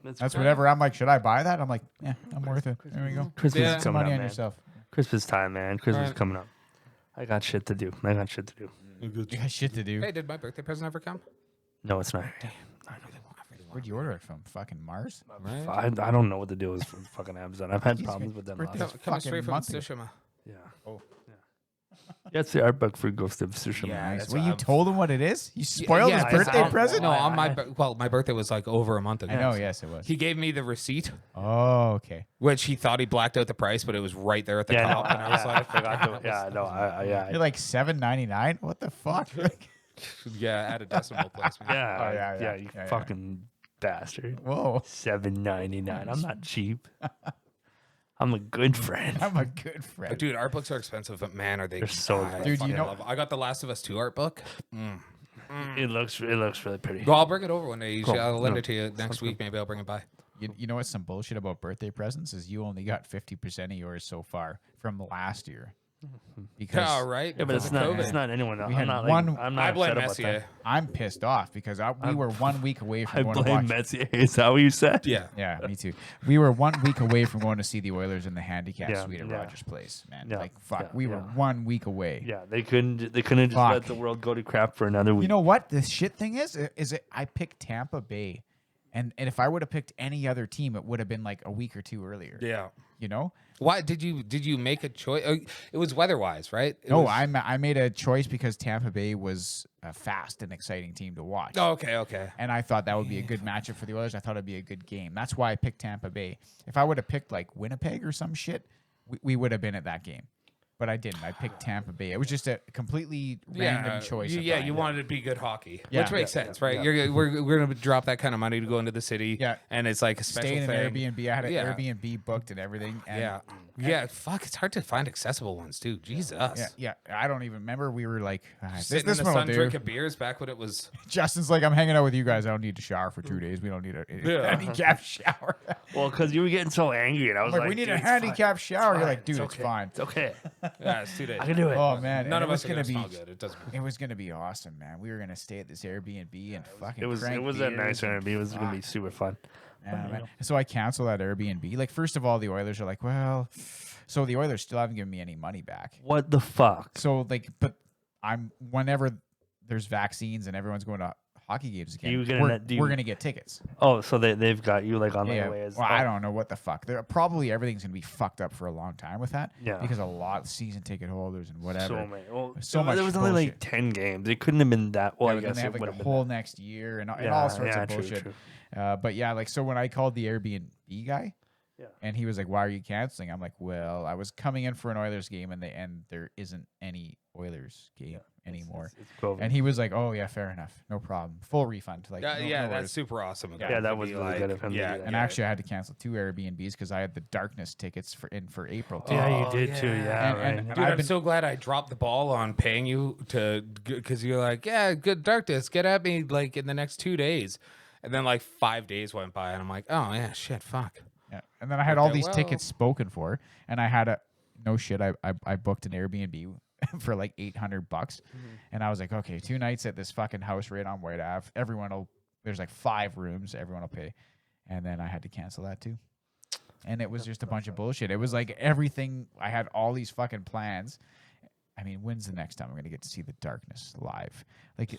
that's whatever. I'm like, should I buy that? I'm like, yeah, I'm worth it. There we go. Christmas is coming money up, on man. yourself. Christmas time, man. Christmas is coming up. I got shit to do. You got shit to do. Hey, did my birthday present ever come? No, it's not. Damn. Where'd you order it from? Fucking Mars? I don't know what the deal is from fucking Amazon. I've had problems with them. Coming straight from Tsushima. Yeah. Oh. Yeah, it's the art book for Ghost of Tsushima. Yeah, nice. Well, you told him what it is? You spoiled his birthday present? No, on my birthday was like over a month ago. I know, yes, it was. He gave me the receipt. Oh, okay. Which he thought he blacked out the price, but it was right there at the top. No, and I was like, I forgot to. Yeah, no, yeah. You're like $7.99? What the fuck? Yeah, at a decimal place. Man. Yeah, you fucking bastard. Whoa. $7.99. I'm not cheap. I'm a good friend. I'm a good friend. Dude, art books are expensive, but man, are they? They're so dude, you know, I got the Last of Us 2 art book. It looks really pretty. Well, I'll bring it over one day. I'll lend it to you next week. Maybe I'll bring it by. You know what's some bullshit about birthday presents is you only got 50% of yours so far from last year. Because Oh, right. Yeah, but because it's of not. COVID. It's not anyone else. We I'm had not one- like. I'm not I blame upset about Messier. that. I'm pissed off because we were 1 week away from I going to blame watch. Messier. Is that what you said? Yeah. Yeah, me too. We were 1 week away from going to see the Oilers in the handicap Yeah, suite at yeah. Rogers Place, man. Yeah, Like, fuck, yeah, we were yeah. 1 week away. Yeah, they couldn't. They couldn't just Fuck. let the world go to crap for another week. You know what? The shit thing is I picked Tampa Bay, and if I would have picked any other team, it would have been like a week or two earlier. Yeah. You know? Why did you make a choice? It was weather-wise, right? It No, was- I made a choice because Tampa Bay was a fast and exciting team to watch. Oh, okay. And I thought that would be a good matchup for the Oilers. I thought it'd be a good game. That's why I picked Tampa Bay. If I would have picked like Winnipeg or some shit, we would have been at that game. But I didn't. I picked Tampa Bay. It was just a completely random choice. of Yeah, mine. you wanted it to be good hockey, Yeah. which makes Yeah, sense, yeah, right? yeah. We're gonna drop that kind of money to go into the city, Yeah. and it's like a special Staying in thing. an Airbnb. I had an Yeah. Airbnb booked and everything. And Yeah. Fuck, it's hard to find accessible ones too. Jesus. Yeah. I don't even remember. We were like, Sitting this in the one will sun do. drinking beers back when it was. Justin's like, I'm hanging out with you guys. I don't need to shower for 2 days. We don't need a handicap shower. Well, because you were getting so angry, and I was I'm like, like, we need "Dude, a it's fine. handicap shower. You're like, dude, It's it's okay. fine. It's okay. Yeah, it's 2 days. I can do it. Oh man, None and of it us was are gonna gonna be. smell good. It doesn't. It was gonna be awesome, man. We were gonna stay at this Airbnb and fucking. It was. crank It was a beers nice and- Airbnb. It was gonna be super fun. Yeah, man. So I canceled that Airbnb. Like, first of all, the Oilers are like, well, so the Oilers still haven't given me any money back. What the fuck? So like, but whenever there's vaccines and everyone's going to hockey games again, You gonna we're gonna get tickets. Oh, so they've got you like on Yeah. their way as Well, I don't know what the fuck. Probably everything's gonna be fucked up for a long time with that. Yeah. Because a lot of season ticket holders and whatever. So many. Well, So much there was only like bullshit. 10 games. It couldn't have been that. Well, Yeah, I but then guess they it have would like have a been whole that. next year and all Yeah, sorts yeah, of true, bullshit. true. But yeah, like so when I called the Airbnb guy, Yeah. and he was like, "Why are you canceling?" I'm like, "Well, I was coming in for an Oilers game, and there isn't any Oilers game anymore." It's COVID. And he was like, "Oh yeah, fair enough, no problem, full refund." Like, no That's worries. super awesome. of Yeah, them that to was be really good of him to do that. And actually, I had to cancel 2 Airbnbs because I had the darkness tickets for April. Too. Yeah, you Oh, did too. yeah. Yeah, And- right. and Dude, I've I'm been- so glad I dropped the ball on paying you because you're like, yeah, good darkness, get at me like in the next 2 days, and then like 5 days went by, and I'm like, oh yeah, shit, fuck. Yeah. And then I had all Okay, these well- tickets spoken for, and I had no shit. I booked an Airbnb for like $800, and I was like, okay, 2 nights at this fucking house right on White Ave. There's like 5 rooms. Everyone will pay, and then I had to cancel that too. And it was just a bunch of bullshit. It was like everything. I had all these fucking plans. I mean, when's the next time I'm gonna get to see the darkness live? Like,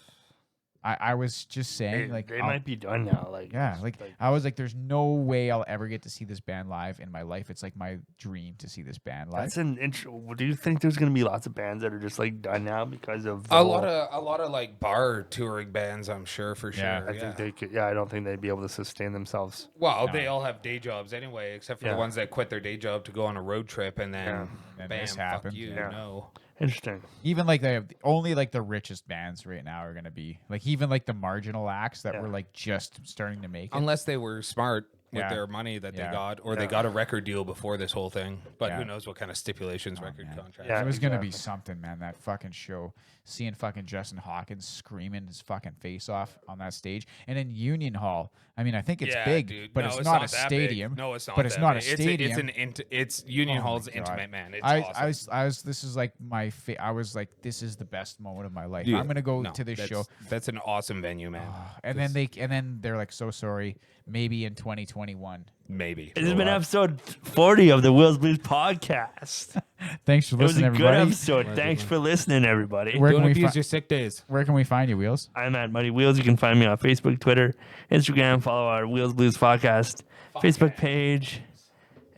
I was just saying, like, they I'll- might be done now. Like, yeah, like I was like, there's no way I'll ever get to see this band live in my life. It's like my dream to see this band live. that's an intro. Do you think there's gonna be lots of bands that are just like done now because of the A whole- lot of like bar touring bands, I'm sure for sure. Yeah, I think they could. Yeah, I don't think they'd be able to sustain themselves. Well, No. they all have day jobs anyway, except for Yeah. the ones that quit their day job to go on a road trip and then Yeah. And bam, this fuck happens, you, yeah. no. Interesting. Even like only like the richest bands right now are gonna be like even like the marginal acts that Yeah. were like just starting to make it. Unless they were smart with Yeah. their money that Yeah. they got, or they Yeah. got a record deal before this whole thing. But Yeah. who knows what kind of stipulations record man. contracts. Yeah. It was gonna be exactly. something, man. That fucking show, seeing fucking Justin Hawkins screaming his fucking face off on that stage, and in Union Hall. I mean, I think it's Yeah, big, dude. but No, it's not a that big. stadium. No, it's not. But it's that not big. a stadium. It's Union Oh my Hall's God. intimate, man. It's I awesome. was. This is like my. I was like, this is the best moment of my life. Dude, I'm gonna go no, to this show. That's an awesome venue, man. And then they're like, so sorry. Maybe in 2021. Maybe. This has been episode 40 of the Wheels Blues podcast. Thanks for It was listening, a good everybody. episode. Thanks for listening, everybody. Where Don't can we abuse fi- your sick days. Where can we find you, Wheels? I'm at Muddy Wheels. You can find me on Facebook, Twitter, Instagram. Follow our Wheels Blues podcast Facebook page.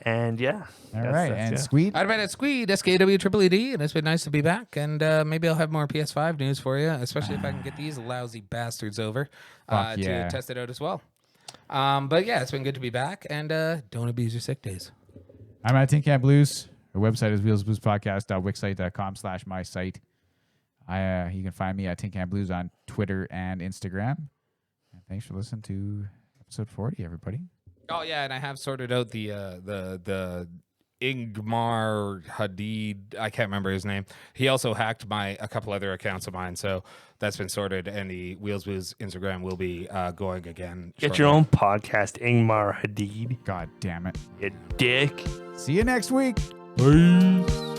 And yeah. All right, and yeah. Squeed. I've been at Squeed, SKWEED, and it's been nice to be back. And maybe I'll have more PS5 news for you, especially if I can get these lousy bastards over Fuck yeah. to test it out as well. But yeah, it's been good to be back, and don't abuse your sick days. I'm at Tin Can Blues. Our website is wheelsbluespodcast.wixsite.com/my site. You can find me at Tin Can Blues on Twitter and Instagram. And thanks for listening to episode 40, everybody. Oh yeah, and I have sorted out the Ingmar Hadid. I can't remember his name. He also hacked a couple other accounts of mine, so that's been sorted. And the Wheels Blues Instagram will be going again. Get your own podcast, Ingmar Hadid. God damn it. You dick. See you next week. Peace.